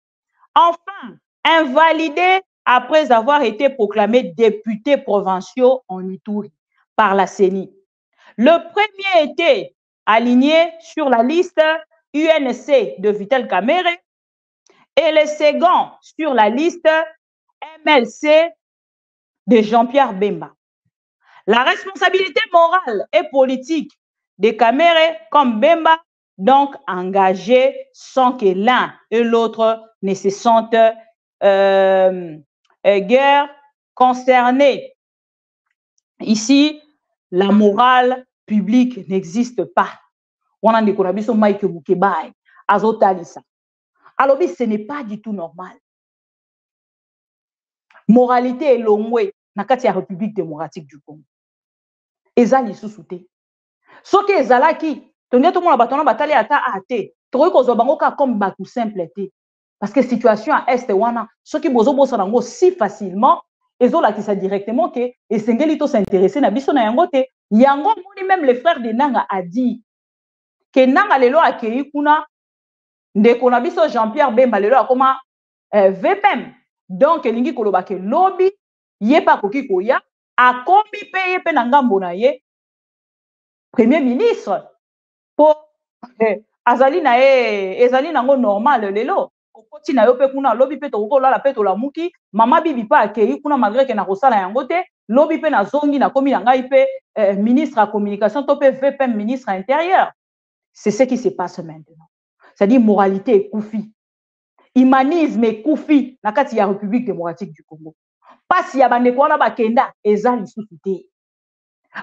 enfin invalidés après avoir été proclamés députés provinciaux en Ituri par la CENI. Le premier était aligné sur la liste UNC de Vital Kamerhe et le second sur la liste MLC de Jean-Pierre Bemba. La responsabilité morale et politique de Kamerhe comme Bemba donc engagée sans que l'un et l'autre ne se sentent guère concernés. Ici, la morale publique n'existe pas. On a dit son Mike Mukebai, Azotalisa. Alors, ce n'est pas du tout normal. Moralité est longue dans la République démocratique du Congo. Ezali sous-souté. Ce qui est zalaki, tonnet tout le monde a battu bataille à ta athée. Toi, qu'on soit comme batou simple été. Parce que situation à Est wana, ce qui bozo bossa nango si facilement, ezo la qui ça directement que et sengelito s'intéresser na biso na yangote. Yango moni même les frères de Nanga a dit que Nanga lelo akei kuna ndeko na biso Jean-Pierre Bemba lelo akoma VPM. Donc lingi koloba ke lobby yepa koki koya akomi peye pe na ngambo na ye premier ministre po azali na ye ezali nango normal lelo okoti na yo pe kuna lobby pe to ko la pe to la muki mama bibi pa akei kuna malgré que na kosala yango te lobby pe na zongi na komi na ngai pe ministre à communication to pe VPM ministre intérieur. C'est ce qui se passe maintenant. C'est-à-dire moralité et koufi. Humanisme et koufi na kati ya République démocratique du Congo. Pas si ya bande ko na bakenda ezali sous-souté.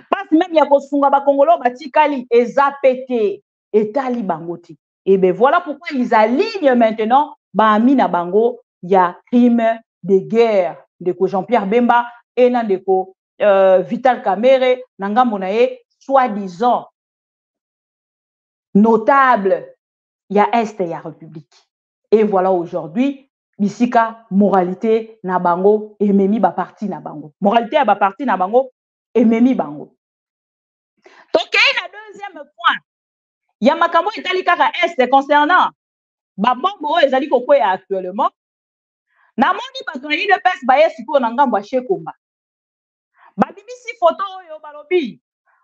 Pas même ya kosunga ba Congolais batikali ezapete etali bangoti. Et ben voilà pourquoi ils alignent maintenant ba na bango ya crime de guerre de Jean-Pierre Bemba et nan de Vital Kamerhe nanga monaye soi-disant notable ya Est ya République. Et voilà aujourd'hui bisika moralité na bango ememi ba parti na bango. Moralité ya ba parti na bango ememi bango. Tokei na deuxième point. Ya makambo etali kaka Est concernant ba bombo oyo ezali kokwea actuellement. Na moni bato na UDPS baye siko na ngambo ya Shekomba. Ba bibisi photo oyo balobi.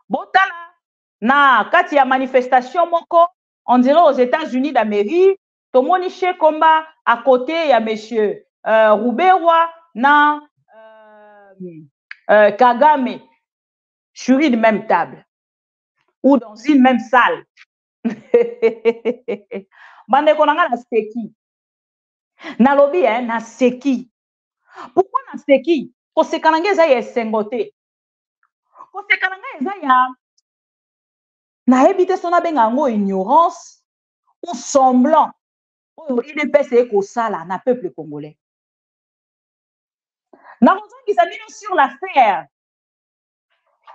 Botala na kati ya manifestation moko on dirait aux États-Unis d'Amérique. Tomoni Shekomba à côté ya monsieur Rouberwa na Kagame sur une même table ou dans une même salle. Bande konanga na seki. Na lobby, hein, na seki. Pourquoi na seki? Ko sekananga za ya sengote. Ko sekananga za ya na ebite sona benga ngo ignorance ou semblant. Il est passé ko sala na peuple congolais. Na raison qui s'amène sur l'affaire.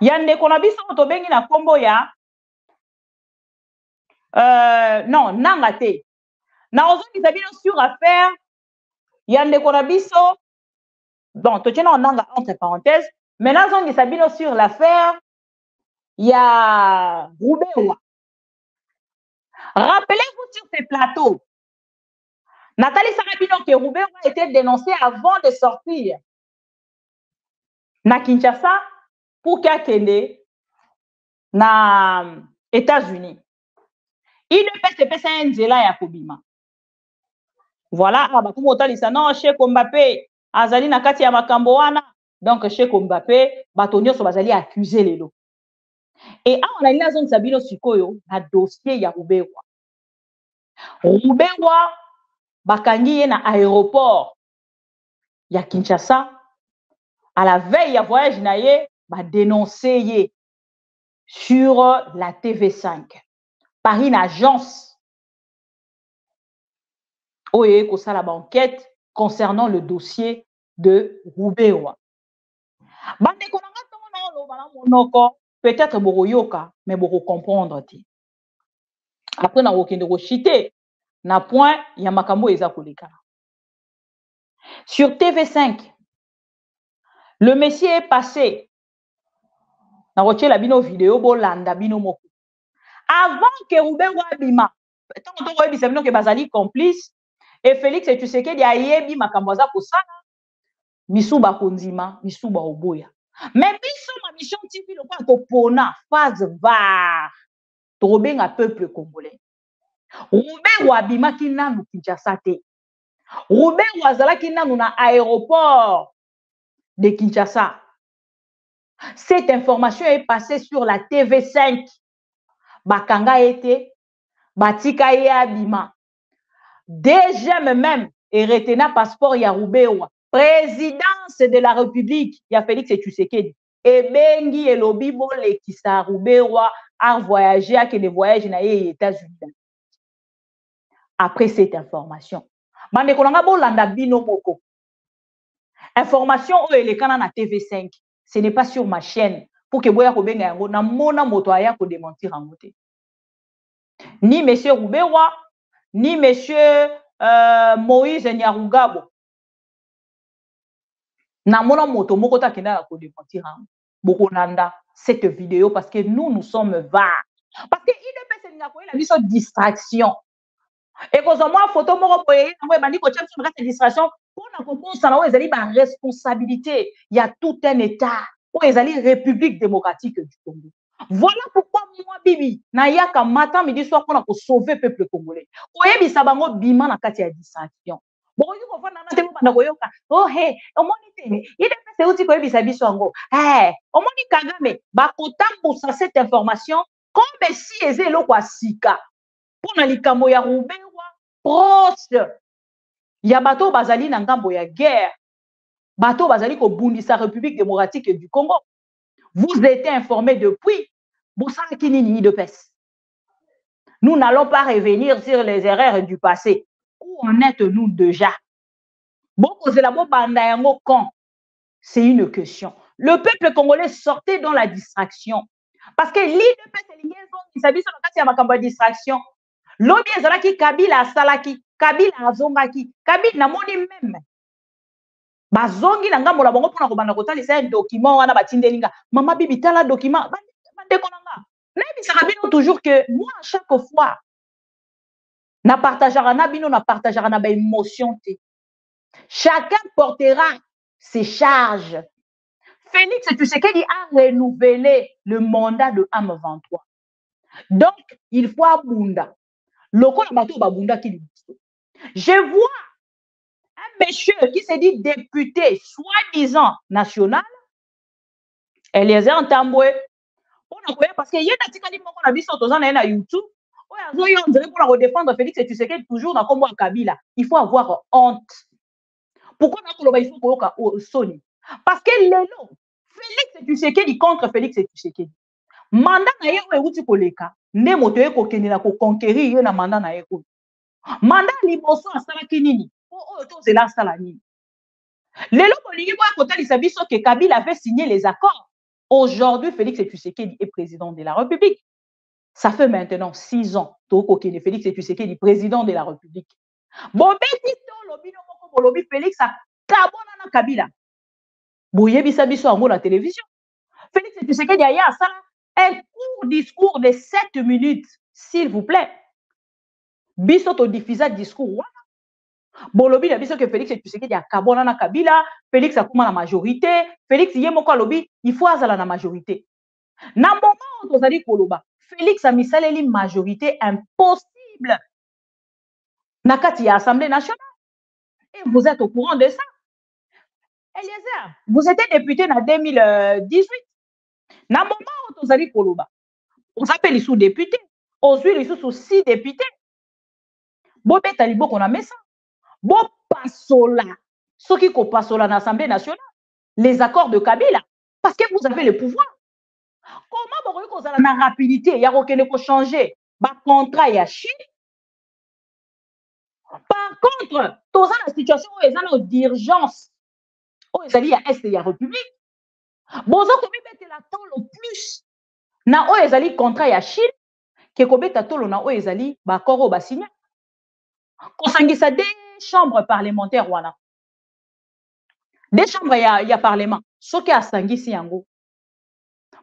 Yande konabiso to bengi na kombo ya non, nangate. Na raison qui s'amène sur l'affaire. Yande konabiso bon, tu tiens en nanga entre parenthèses, mais na raison qui s'amène sur l'affaire. Il y a Roubewa. Rappelez-vous sur ces plateaux. Nathalie Sarabino que Roubewa a été dénoncé avant de sortir na Kinshasa pour qu'elle na États-Unis. Il ne peut se passer un zéla ya kobima. Voilà, ah bah comme autant dit non, chez Mbappé, azali na kati ya makambo wana, donc chez Mbappé, batonyo so bazali accuser lelo. Et on a une zone Sabino Sikoyo, na dossier ya Roubewa. Roubewa bakangi na aéroport ya Kinshasa. À la veille ya voyage na ye, ba dénoncer ye sur la TV5 par une agence oye ko sala ba enquête concernant le dossier de Roubewa. Bande konanga tongo na lo bala monoko peut-être boroyoka mais boro comprendre ti. Après na okende ko chiter na point ya makambo eza koleka. Sur TV5 le monsieur est passé na roche la bino vidéo bolanda bino moko. Avant que Roubewa bima, tant que toi bisabino que bazali complice et Félix et tu sais que dia yebi makambo za kosala misuba konzima, misuba oboya. Mais biso ma mission TV le quoi ko pona phase var. Tobenga peuple congolais. Roubewa bima ki nanu Kinshasa te. Roubewa zala ki nanu na aéroport de Kinshasa. Cette information est passée sur la TV5. Bakanga été, batika ye abima. Déjà même, et retena passeport ya Roubewa. Présidence de la République, ya Félix Tshisekedi. Et bengi et lobi bole qui sa Roubewa a voyagé à que les voyages na ye États-Unis. Après cette information, bande kolanga bolanda bino moko. Information o elekana na TV5. Ce n'est pas sur ma chaîne pour que boya ko benga yango na mona moto aya ko démentir en moté. Ni monsieur Roubewa, ni monsieur Moïse Nyarugabo. Na mona moto moko ta kenda ko démentir en boko nanda cette vidéo parce que nous sommes var. Parce que il ne peut se nga ko la biso distraction. Et quand on voit photo moko boye ngwe bandi ko tcham sur reste distraction pour na ko ça na ezali ba responsabilité, il y a tout un état où ezali République démocratique du Congo. Voilà pourquoi moi bibi na yaka matin midi soir pour sauver le peuple congolais. Oyebi sabango bima na kati ya distraction. Bon you ko fana na te mo banda ko yoka. Oh hey, omoni te. Il est passé outi ko yebi sabiso ngo. Eh, omoni Kagame ba kotambusa cette information comme si ezelo kwa sika. Pour na likambo ya Roubewa proche. Ya bato bazali na ngambo ya guerre. Bato bazali ko bundisa République démocratique du Congo. Vous êtes informés depuis. Nous n'allons pas revenir sur les erreurs du passé. Où en êtes-nous déjà? C'est une question. Le peuple congolais sortait dans la distraction. Parce que l'IDP, c'est l'ingénieur qui s'habille sur la distraction. L'autre, c'est qui Kabila Salaki, Kabila Azongaki, Kabila Namoni même. Bazongi nanga mola bongo pona ko bana ko tali c'est un document wana batindelinga mama bibi tala document bande konanga mais ça rabino toujours que moi à chaque fois na partagera na bino na partagera na ba émotion té chacun portera ses charges. Félix Tshisekedi a renouvelé le mandat de AM23 donc il faut abunda loko na bato babunda ki je vois un monsieur qui se dit député, soi-disant national, Eliezer Ntambwe, parce qu'il y a des gens qui ont vu sur YouTube, On dirait pour défendre Félix Tshisekedi toujours dans comme Kabila. Il faut avoir honte. Pourquoi il faut qu'on sonne? Parce que l'élo, Félix Tshisekedi contre Félix Tshisekedi. Mandat na ye outi koleka. Ne moto ye kokende na ko conquérir ye na mandat na ye ko. Mandat liboso asala kinini. Oh to c'est là sala nini. L'élo bolingi bo akotalisa biso que Kabila avait signé les accords. Aujourd'hui, Félix Tshisekedi est président de la République. Ça fait maintenant 6 ans que Félix Tshisekedi est président de la République. Bobeti to lobino moko bolobi Félix a kabona na Kabila. Boyebisa biso ango na télévision. Félix Tshisekedi a ya sala un court discours de 7 minutes, s'il vous plaît. Biso to diffusa discours wana. Bolobi na biso que Félix Tshisekedi a kabona na Kabila, Félix a kuma la majorité, Félix yemoko lobi, il faut azala na majorité. Na moment où tozali koloba, Félix a misaleli majorité impossible. Nakati ya Assemblée nationale. Et vous êtes au courant de ça. Eliezer, vous étiez député en 2018. Na moment où tozali koloba, on s'appelle les sous-députés. Aujourd'hui, les sous 6 députés. Bo beta libo qu'on a mis ça. Bo pasola. Ce qui ko pasola dans l'Assemblée nationale. Les accords de Kabila. Parce que vous avez le pouvoir. Comment vous avez la rapidité? Il y a aucun ko changer. Ba contrat ya Chine. Par contre, dans la situation où ils ont d'urgence, où ils allaient à Est et à République, bozo komi bete la tolo plus. Na où ils allaient contrat ya Chine, que kobe ta tolo na où ils allaient ba koro ba signer. Kosangisa des chambres parlementaires wana. Des chambres ya parlement. Ce qui a sangisi yango.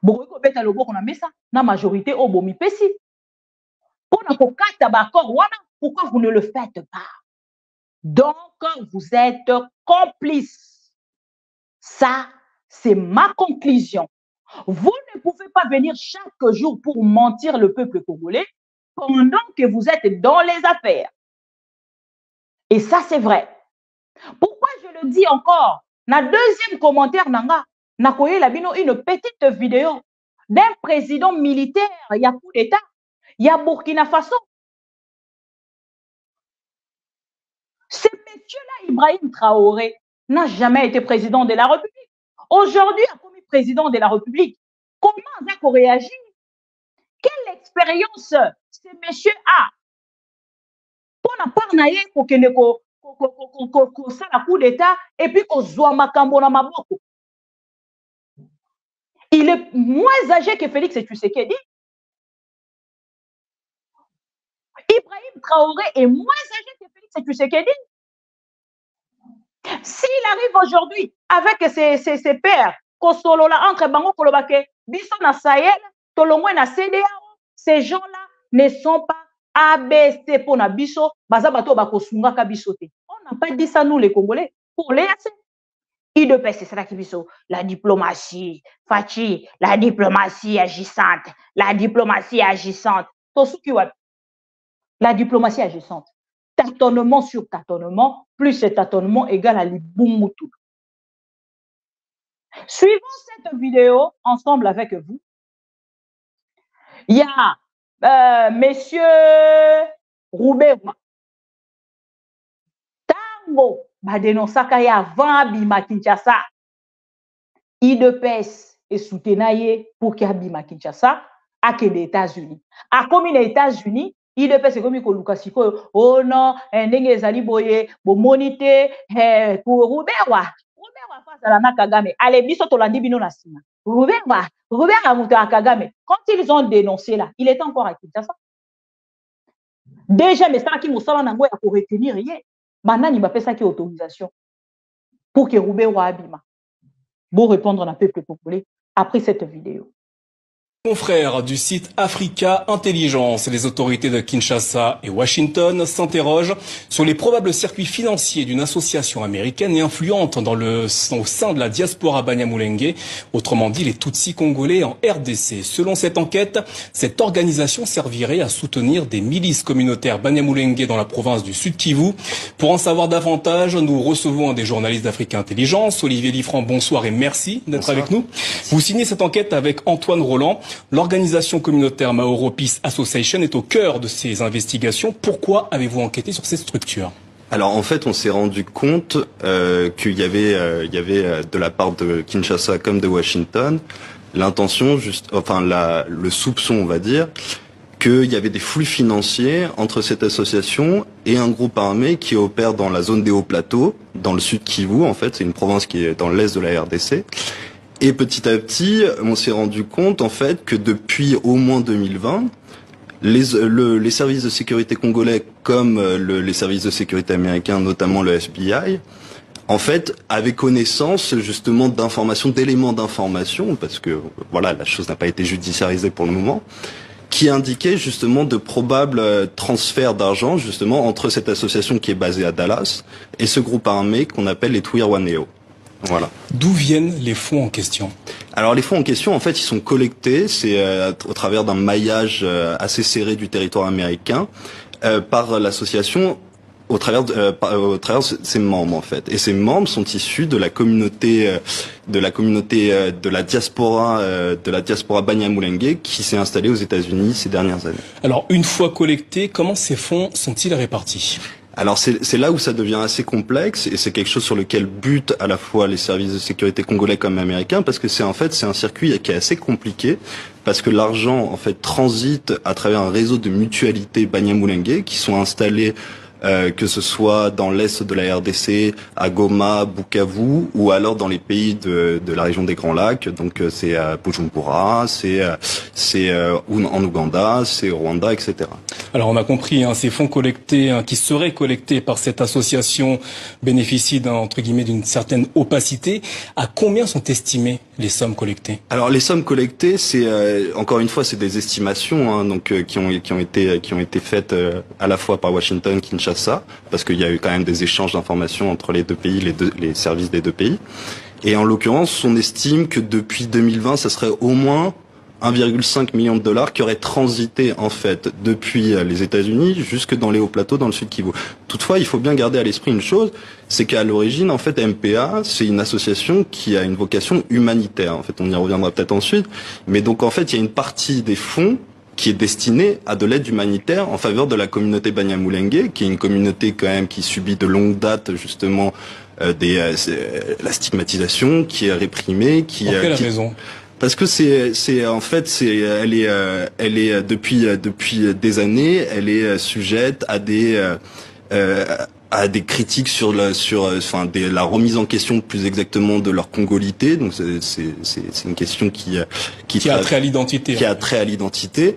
Bokoki kobeta loboko na mesa na majorité au bomi pesi. Pour na kokata ba koro wana. Pourquoi vous ne le faites pas? Donc, vous êtes complices. Ça, c'est ma conclusion. Vous ne pouvez pas venir chaque jour pour mentir le peuple congolais pendant que vous êtes dans les affaires. Et ça, c'est vrai. Pourquoi je le dis encore? Na deuxième commentaire, nanga, na koye la bino une petite vidéo d'un président militaire, il y a coup d'État, il y a Burkina Faso. Ce monsieur-là, Ibrahim Traoré, n'a jamais été président de la République. Aujourd'hui, il a commis président de la République. Comment il a réagi? Quelle expérience ce monsieur a? Pour ne pas naïe pour qu'il ne ça la coup d'État et puis qu'on soit makambo na maboko. Il est moins âgé que Félix Tshisekedi. Ibrahim Traoré est moins âgé que Félix Tshisekedi. S'il arrive aujourd'hui avec ses pères, Kosolola entre Bango Kolobake, Bisson na Sahel, Tolongwe na CDAO, ces gens-là ne sont pas ABC pour na biso, bazabato bakosunga ka bisote. On n'a pas dit ça nous les Congolais. Pour les AC. IDP, c'est ça qui biso. La diplomatie, Fachi, la diplomatie agissante, la diplomatie agissante. La diplomatie agissante. Tâtonnement sur tâtonnement, plus ce tâtonnement égale à l'Ibumutu. Suivons cette vidéo ensemble avec vous. Il y a Monsieur Roubewa. Tango, badenosaka ya avant Bima Kinshasa. IDPS et soutenaye pour qu'il Bima Kinshasa à que les États-Unis. À comme les États-Unis, IDPS c'est comme Lukasiko. Oh non, ndenge ezali boye, bo monité pour Roubewa. Roubewa face à la Kagame. Allez, biso tolandi bino na sima. Roubewa muto à Kagame. Quand ils ont dénoncé là, il était encore à Kinshasa. Déjà, mais ça qui m'a salé nango ya pour retenir rien. Maintenant, il m'a fait ça qui autorisation pour que Roubewa abima. Bon répondre à un peuple congolais après cette vidéo. Confrères du site Africa Intelligence, les autorités de Kinshasa et Washington s'interrogent sur les probables circuits financiers d'une association américaine et influente au sein de la diaspora Banyamulenge, autrement dit les Tutsis congolais en RDC. Selon cette enquête, cette organisation servirait à soutenir des milices communautaires Banyamulenge dans la province du Sud Kivu. Pour en savoir davantage, nous recevons un des journalistes d'Africa Intelligence, Olivier Liffrand. Bonsoir et merci d'être avec nous. Vous signez cette enquête avec Antoine Roland. L'organisation communautaire Maoro Peace Association est au cœur de ces investigations. Pourquoi avez-vous enquêté sur cette structure ? Alors en fait, on s'est rendu compte qu'il y avait de la part de Kinshasa comme de Washington l'intention, le soupçon, on va dire, qu'il y avait des flux financiers entre cette association et un groupe armé qui opère dans la zone des hauts plateaux, dans le sud Kivu. En fait, c'est une province qui est dans l'est de la RDC. Et petit à petit, on s'est rendu compte en fait que depuis au moins 2020, les services de sécurité congolais comme les services de sécurité américains, notamment le FBI, en fait, avaient connaissance justement d'informations, d'éléments d'information, parce que voilà, la chose n'a pas été judiciarisée pour le moment, qui indiquaient justement de probables transferts d'argent justement entre cette association qui est basée à Dallas et ce groupe armé qu'on appelle les Twirwaneho. Voilà. D'où viennent les fonds en question ? Alors les fonds en question, en fait, ils sont collectés, c'est au travers d'un maillage assez serré du territoire américain par l'association au travers de ses membres en fait. Et ces membres sont issus de la communauté de la diaspora Banyamulenge qui s'est installée aux États-Unis ces dernières années. Alors une fois collectés, comment ces fonds sont-ils répartis ? Alors c'est là où ça devient assez complexe et c'est quelque chose sur lequel butent à la fois les services de sécurité congolais comme américains parce que c'est un circuit qui est assez compliqué parce que l'argent en fait transite à travers un réseau de mutualités Banyamulenge qui sont installées que ce soit dans l'est de la RDC, à Goma, Bukavu, ou alors dans les pays de la région des Grands Lacs. Donc c'est à Bujumbura, c'est en Ouganda, c'est au Rwanda, etc. Alors on a compris, ces fonds collectés, qui seraient collectés par cette association, bénéficient entre guillemets d'une certaine opacité. À combien sont estimées les sommes collectées ? Alors les sommes collectées, c'est encore une fois, c'est des estimations, donc qui ont été faites à la fois par Washington, Kinshasa, parce qu'il y a eu quand même des échanges d'informations entre les deux pays, les services des deux pays. Et en l'occurrence, on estime que depuis 2020, ça serait au moins 1,5 million de dollars qui auraient transité en fait depuis les États-Unis jusque dans les hauts plateaux dans le sud Kivu. Toutefois, il faut bien garder à l'esprit une chose, c'est qu'à l'origine, en fait, MPA, c'est une association qui a une vocation humanitaire. En fait, on y reviendra peut-être ensuite. Mais donc, en fait, il y a une partie des fonds qui est destinée à de l'aide humanitaire en faveur de la communauté Banyamulenge, qui est une communauté quand même qui subit de longue date justement la stigmatisation, qui est réprimée, Pour quelle raison ? Parce que elle est depuis des années, elle est sujette à des critiques sur la remise en question plus exactement de leur congolité. Donc c'est une question qui a trait à l'identité. Qui a trait à l'identité.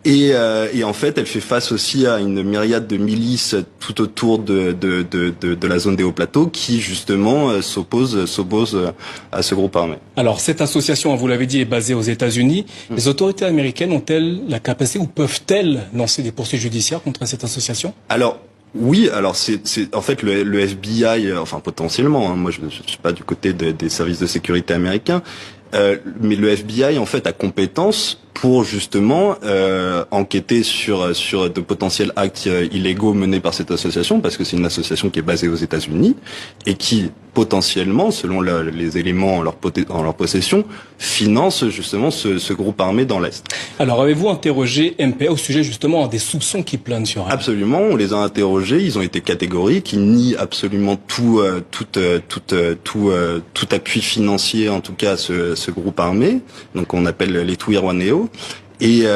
Et en fait, elle fait face aussi à une myriade de milices tout autour de la zone des hauts plateaux qui justement s'opposent à ce groupe armé. Alors cette association, vous l'avez dit, est basée aux États-Unis. Les autorités américaines ont-elles la capacité ou peuvent-elles lancer des poursuites judiciaires contre cette association ? Alors oui, alors c'est en fait le FBI, enfin potentiellement. Moi, je suis pas du côté des services de sécurité américains, mais le FBI en fait a compétence pour justement enquêter sur de potentiels actes illégaux menés par cette association, parce que c'est une association qui est basée aux États-Unis et qui potentiellement, selon les éléments en leur possession, finance justement ce groupe armé dans l'Est. Alors avez-vous interrogé MPA au sujet justement des soupçons qui planent sur elle ? Absolument, on les a interrogés, ils ont été catégoriques, ils nient absolument tout appui financier en tout cas à ce groupe armé, donc on appelle les Twirwaneho. Et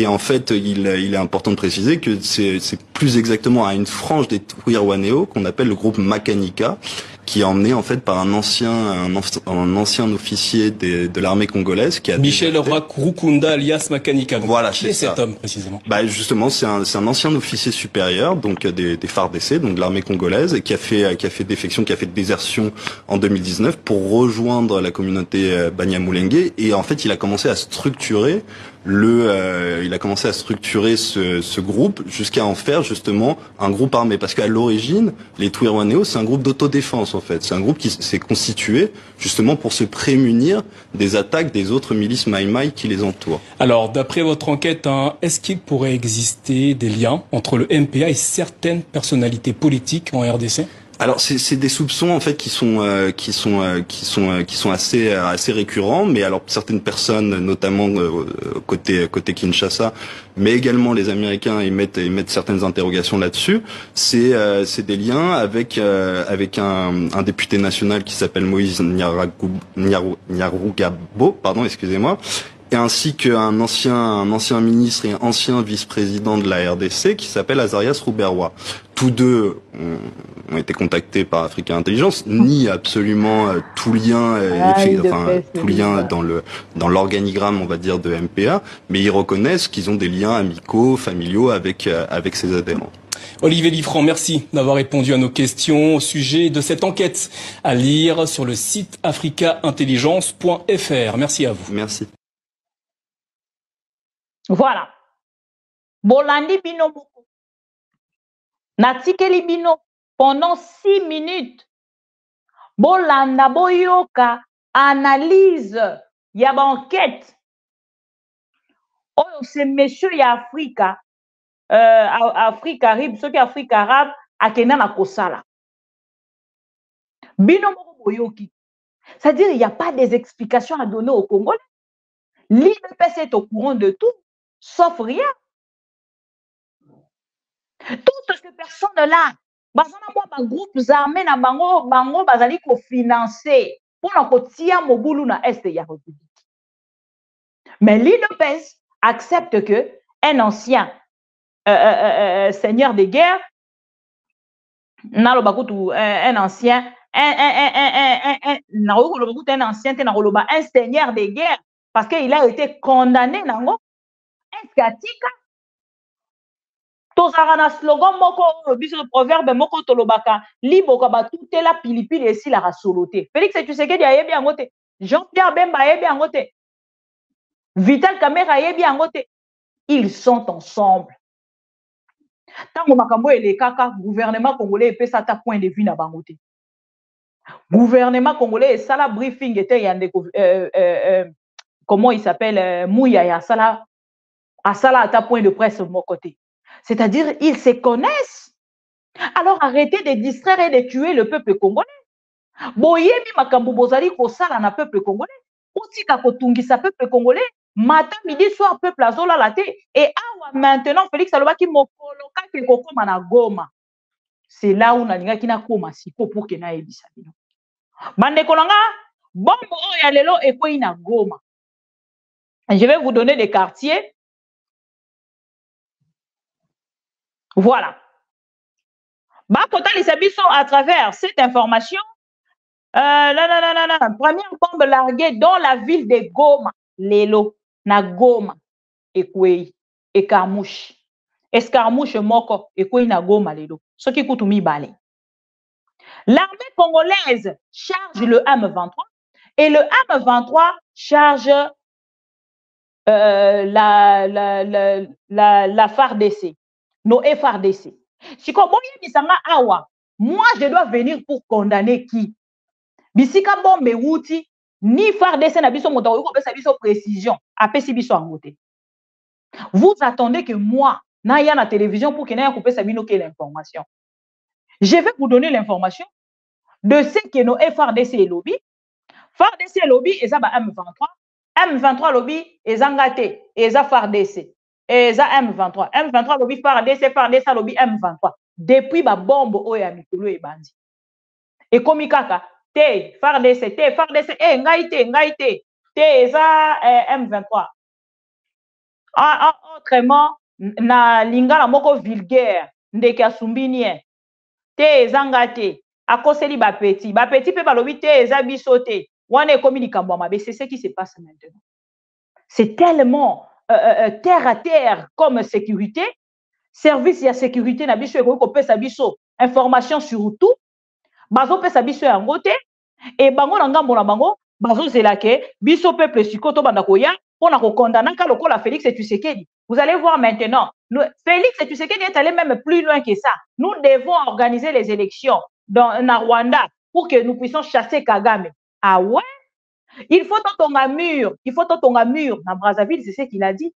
en fait, il est important de préciser que c'est plus exactement à une frange des Twirwaneho qu'on appelle le groupe Makanika, qui est emmené en fait par un ancien officier de l'armée congolaise qui a Michel Rukunda alias Makanika. Voilà, qui est cet homme précisément? Justement, c'est un ancien officier supérieur, donc des FARDC, donc de l'armée congolaise, et qui a fait défection, qui a fait désertion en 2019 pour rejoindre la communauté Banyamulenge, et en fait, il a commencé à structurer ce groupe jusqu'à en faire justement un groupe armé, parce qu'à l'origine, les Twirwaneho, c'est un groupe d'autodéfense en fait. C'est un groupe qui s'est constitué justement pour se prémunir des attaques des autres milices Maï-Maï qui les entourent. Alors, d'après votre enquête, est-ce qu'il pourrait exister des liens entre le MPA et certaines personnalités politiques en RDC ? Alors c'est des soupçons en fait qui sont assez récurrents, mais alors certaines personnes, notamment côté Kinshasa, mais également les Américains émettent certaines interrogations là-dessus. C'est des liens avec un député national qui s'appelle Moïse Nyarugabo, pardon, excusez-moi. Et ainsi qu'un ancien ministre et ancien vice-président de la RDC qui s'appelle Azarias Ruberwa. Tous deux ont été contactés par Africa Intelligence, nient absolument tout lien, tout lien dans l'organigramme, on va dire, de MPA, mais ils reconnaissent qu'ils ont des liens amicaux, familiaux avec ses adhérents. Olivier Liffrand, merci d'avoir répondu à nos questions au sujet de cette enquête à lire sur le site africaintelligence.fr. Merci à vous. Merci. Voilà. Bolandi bino moko. Natikeli bino pendant 6 minutes. Bolanda boyoka analyse ya enquête. Oh, c'est monsieur ya Afrika. Afrique Arabe, ceux qui Afrique Arabe, akena na kosala. Bino moko boyoki. C'est-à-dire, il n'y a pas des explications à donner aux Congolais. L'IDPS est au courant de tout. Sauf rien. Toutes ces personnes-là, bazana groupes armés na bango bazali ko financer pour na kotia mobulu na est ya République. Mais l'IDPS accepte que un ancien seigneur de guerre, un ancien un seigneur de guerre parce qu'il a été condamné nango. Eskatika tozara slogan moko biso proverbe moko tolobaka liboka batutela pilipili esi la rasoloté. Félix Tshisekedi ayebi yango te, Jean-Pierre Bemba ayebi yango te, Vital Kamerhe ayebi yango te. Ils sont ensemble. Tango makambo elekaka gouvernement congolais epesa ta point de vue na bango te. Gouvernement congolais esala briefing était yande comment il s'appelle Mouya ya sala à ça à ta point de presse de mon côté. C'est-à-dire, ils se connaissent. Alors, arrêtez de distraire et de tuer le peuple congolais. Boyebi makambo bozali ko sala na peuple congolais. Otika kotungisa peuple congolais. Matin, midi, soir, peuple azola la te. Et awa maintenant, Félix Alobaki mokoloka ke kokoma na Goma. C'est là où nalinga kina koma siko pour que na ebisa bino. Bande kolanga, bombo oya lelo ekoi na Goma. Je vais vous donner des quartiers. Voilà. À travers cette information, première bombe larguée dans la ville de Goma, Lelo, na Goma, Ekwei, Escarmouche. Escarmouche moko, Ekwei na Goma, Lelo. Ce qui coûte mi balé. L'armée congolaise charge le M23 et le M23 charge la FARDC. Nos FRDC. Si awa, moi je dois venir pour condamner qui? Bisika bombe wuti, ni FARDC na biso moto ko pesa biso précision, apesi biso angote. Vous attendez que moi, na ya na télévision pour que na ya ko pesa bino quelle information. Je vais vous donner l'information de ce que nos FRDC lobby. FARDC lobby eza ba M23, M23 lobby eza ngate, eza FARDC. Et ça M23. M23 lobby FARDC lobby M23. Depuis ba bombe oya mikolo e bandi. Et comme kaka te FARDC ngaite te ça M23. Autrement na lingala moko vulgaire ndeke asumbinien te zangate akoseli ba petit pe ba lobby te za bisote wana komi likambo mabe. C'est ce qui se passe maintenant. C'est tellement terre à terre comme sécurité, service ya sécurité na biso ko pesa biso information sur tout, bazo pesa biso ya ngote et bango na ngambo na bango bazo zelake biso peuple sikoto banda koya pona ko condamner ka lokola Félix Tshisekedi. Vous allez voir maintenant, Félix Tshisekedi est allé même plus loin que ça. Nous devons organiser les élections dans Rwanda pour que nous puissions chasser Kagame. Ah ouais? Il faut ton mur, dans Brazzaville, c'est ce qu'il a dit.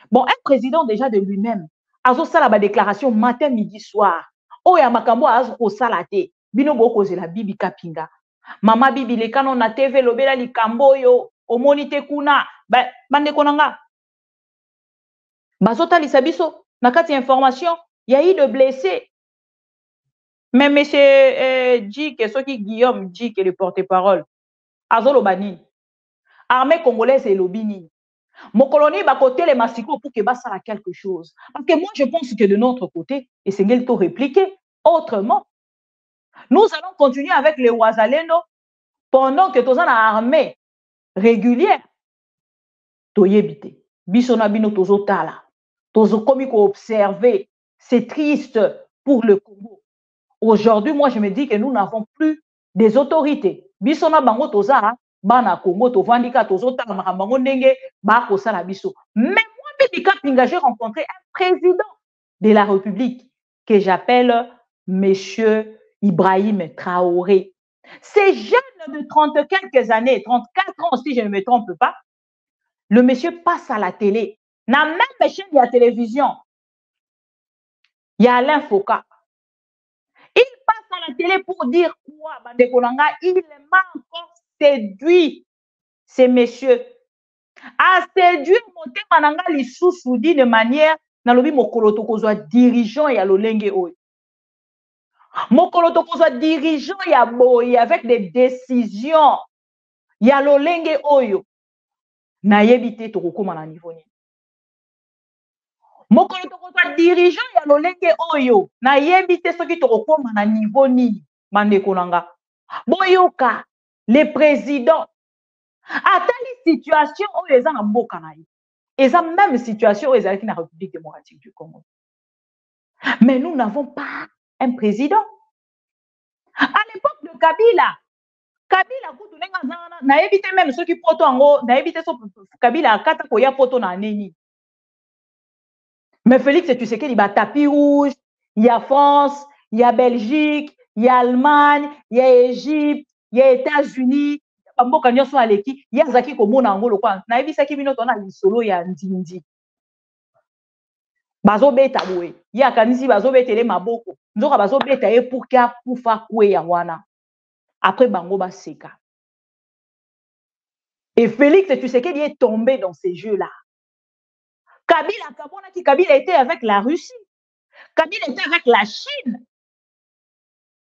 Bon, un président déjà de lui-même, a fait la déclaration matin, midi, soir. Oh, ya makambo azo salate. bino bokoze la bibi kapinga mama bibi le kano na TV lobela likambo yo omonite kuna bande konanga bazota lisabiso na kati information il y a eu de blessés mais monsieur dit que ce qui Guillaume dit que le porte-parole azolo bani armée congolaise et lobini mon colonie ba côté les massicos pour que ça a quelque chose parce que moi je pense que de notre côté et c'est ngel to répliquer autrement nous allons continuer avec les Wazalendo pendant que tous en armée régulière toyebite bisona bino tozo tala tozo komi ko observer c'est triste pour le Congo aujourd'hui moi je me dis que nous n'avons plus des autorités bisona bango toza bana Congo tovandika tozo tala makambo ndenge ba ko sala biso mais moi bibi kapinga j'ai rencontré un président de la République que j'appelle monsieur Ibrahim Traoré. Ces jeunes de 30 quelques années, 34 ans si je ne me trompe pas, le monsieur passe à la télé. Dans même chaîne de la télévision, il y a Alain Foucault. Il passe à la télé pour dire quoi? Il m'a encore séduit, ces messieurs. A séduire monter mananga li sous d'une manière, dans le mokolo tokozwa dirigeant et à l'olenge oyo. Mokolo tokozwa dirigeant ya boy avec des décisions ya lolenge oyo na yebite tokokoma na niveau ni mokolo tokozwa dirigeant ya lolenge oyo na yebite soki tokokoma na niveau ni mandeko nanga boyoka le président atali situation oyo eza na mboka na ye eza même situation oyo ezalaki na République démocratique du Congo mais nous n'avons pas un président. À l'époque de Kabila, n'a évité même ceux qui poto ango, n'a évité Kabila kata koya poto na neni. Mais Félix, tu sais qu'il y a tapis rouge, il y a France, il y a Belgique, il y a Allemagne, il y a Égypte, il y a États-Unis, mboka nyonso aleki, il y a zaki komona ango lokwa. Na évité ki bino tona lisolo ya ndindi. Bazobeta boye ya kanisi bazobetele maboko nzoka bazobeta ye pour que akufa kwe ya wana après bango baseka et Félix tu sais qu'il est tombé dans ces jeux là. Kabila était avec la Russie, Kabila était avec la Chine.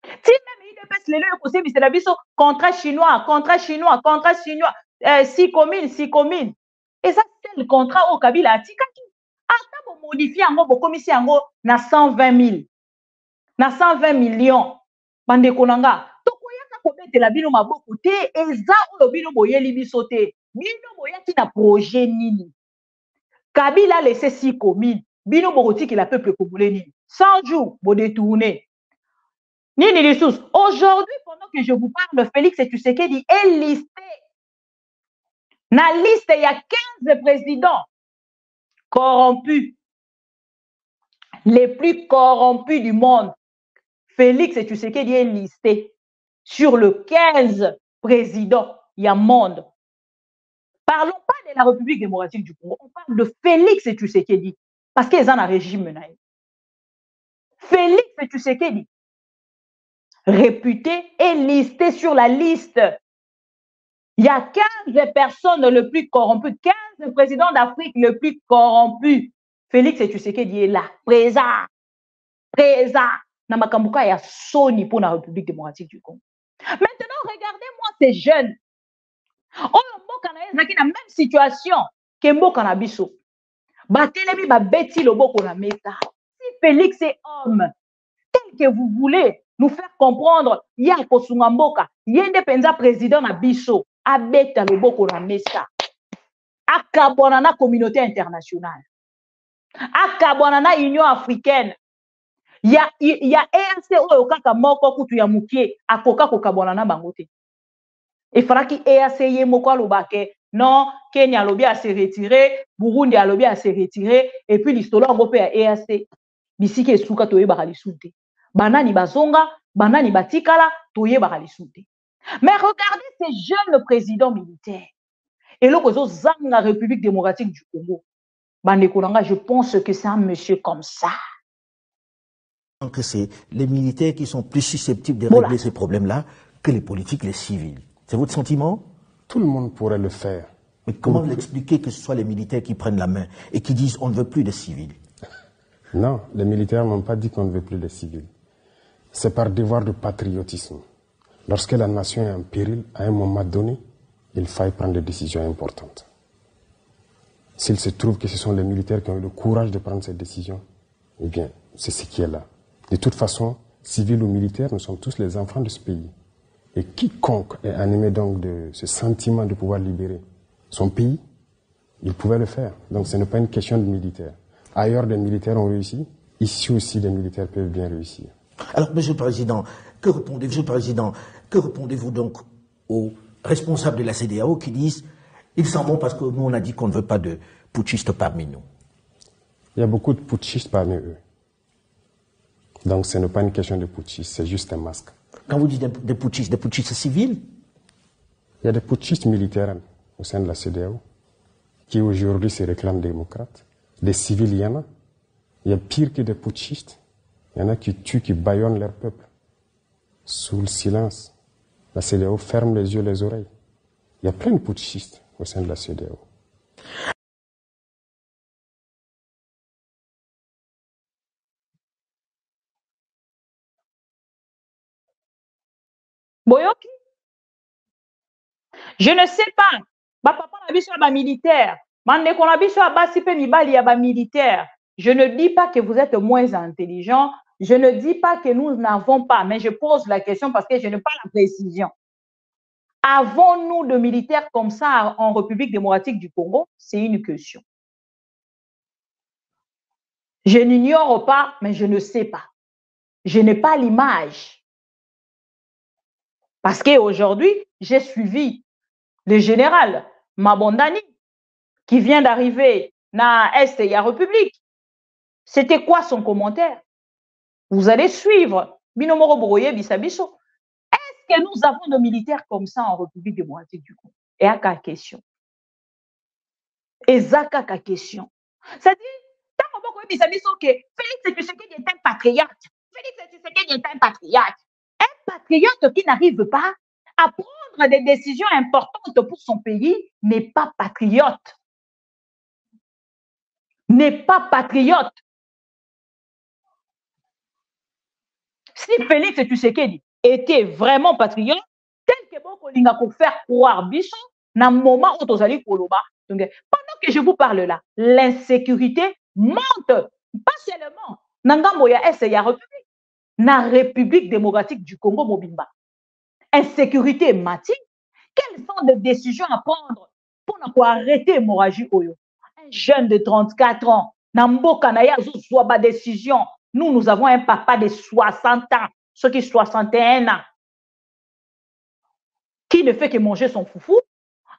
Si même il dépasse les lieux possible c'est la biso contrat chinois 6 communes et ça c'est le contrat au Kabila atikaki ata bo modifier yango bo komisi yango na 120 000 na 120 millions bande konanga tokoyaka kobetela bino maboko te eza oyo bino boyeli biso te bino boyaki na projet nini Kabila laissé 6 communes bino bokotiki la peuple congolais nini 100 jours bo détourner nini lisusu aujourd'hui pendant que je vous parle Félix Tshisekedi est listé na liste il y a 15 présidents corrompus, les plus corrompus du monde. Félix Tshisekedi est listé sur le 15 présidents il y a monde. Parlons pas de la République démocratique du Congo, on parle de Félix Tshisekedi parce qu'ils ont un régime. Félix Tshisekedi, réputé, est listé sur la liste. Il y a 15 personnes le plus corrompues, 15 présidents d'Afrique le plus corrompus. Félix Tshisekedi est là, présent. Namakambuka ya Sony pour la République démocratique du Congo. Maintenant, regardez-moi ces jeunes. Oh, mboka na ezaki na même situation que mboka na biso. Batelemi ba beti loboko na meta. Si Félix est homme, tel que vous voulez nous faire comprendre, ya kosunga mboka, yende penza président na biso. Abeta loboko na mesa akabwana na communauté internationale akabwana na Union africaine ya EAC oyo kaka moko kutu ya mukie akoka kokabwana na bango te efalaki EAC ye moko alobake non Kenya alobi a se retirer Burundi alobi a se retirer et puis l'histoire ngo pe ya EAC bisiki esuka toyebaka lisusu te banani bazonga banani batikala toyebaka lisusu te. Mais regardez ces jeunes présidents militaires. Et là, la République démocratique du Congo. Je pense que c'est un monsieur comme ça. que c'est les militaires qui sont plus susceptibles de régler ces problèmes-là que les politiques, les civils. C'est votre sentiment? Tout le monde pourrait le faire. Mais comment l'expliquer que ce soit les militaires qui prennent la main et qui disent on ne veut plus de civils? Non, les militaires n'ont pas dit qu'on ne veut plus de civils. C'est par devoir de patriotisme. Lorsque la nation est en péril, à un moment donné, il faille prendre des décisions importantes. S'il se trouve que ce sont les militaires qui ont eu le courage de prendre cette décision, eh bien, c'est ce qui est là. De toute façon, civils ou militaires, nous sommes tous les enfants de ce pays. Et quiconque est animé donc de ce sentiment de pouvoir libérer son pays, il pouvait le faire. Donc ce n'est pas une question de militaires. Ailleurs, des militaires ont réussi. Ici aussi, des militaires peuvent bien réussir. Alors, Monsieur le Président, que répondez-vous donc aux responsables de la CEDEAO qui disent ils s'en vont parce que nous, on a dit qu'on ne veut pas de putschistes parmi nous? Il y a beaucoup de putschistes parmi eux. Donc ce n'est pas une question de putschistes, c'est juste un masque. Quand vous dites des putschistes civils? Il y a des putschistes militaires au sein de la CEDEAO qui aujourd'hui se réclament démocrates. Des civils, il y en a. Il y a pire que des putschistes. Il y en a qui tuent, qui bâillonnent leur peuple. Sous le silence, la CEDEAO ferme les yeux, les oreilles. Il y a plein de putschistes au sein de la CEDEAO. Boyoki, je ne sais pas. Papa na biso ba militaire. Mande ko na biso abasi pe mibali ya ba militaire. Je ne dis pas que vous êtes moins intelligent. Je ne dis pas que nous n'avons pas, mais je pose la question parce que je n'ai pas la précision. Avons-nous de militaires comme ça en République démocratique du Congo? C'est une question. Je n'ignore pas, mais je ne sais pas. Je n'ai pas l'image. Parce qu'aujourd'hui, j'ai suivi le général Mabondani qui vient d'arriver dans Est et la République. C'était quoi son commentaire? Vous allez suivre. Binomoro Boroye Bissabiso. Est-ce que nous avons de militaires comme ça en République démocratique du Congo? Et à quelle question? Et à quelle question? C'est-à-dire, tant qu'on peut Bissabiso que Félix Tshisekedi est un patriote. Félix Tshisekedi est un patriote. Un patriote qui n'arrive pas à prendre des décisions importantes pour son pays n'est pas patriote. N'est pas patriote. Si Félix Tshisekedi était vraiment patriote, tel que Bokolinga pour faire croire Bichon, dans le moment où Tozali Koloba, donc pendant que je vous parle là, l'insécurité monte, pas seulement dans Gamboya Est et la République, dans la République démocratique du Congo Mobimba. Insécurité matin, quelles sont les décisions à prendre pour arrêter l'hémorragie Oyo? Un jeune de 34 ans, Namboka Naya Zouzouaba décision. Nous avons un papa de 60 ans, ce qui est 61 ans, qui ne fait que manger son foufou.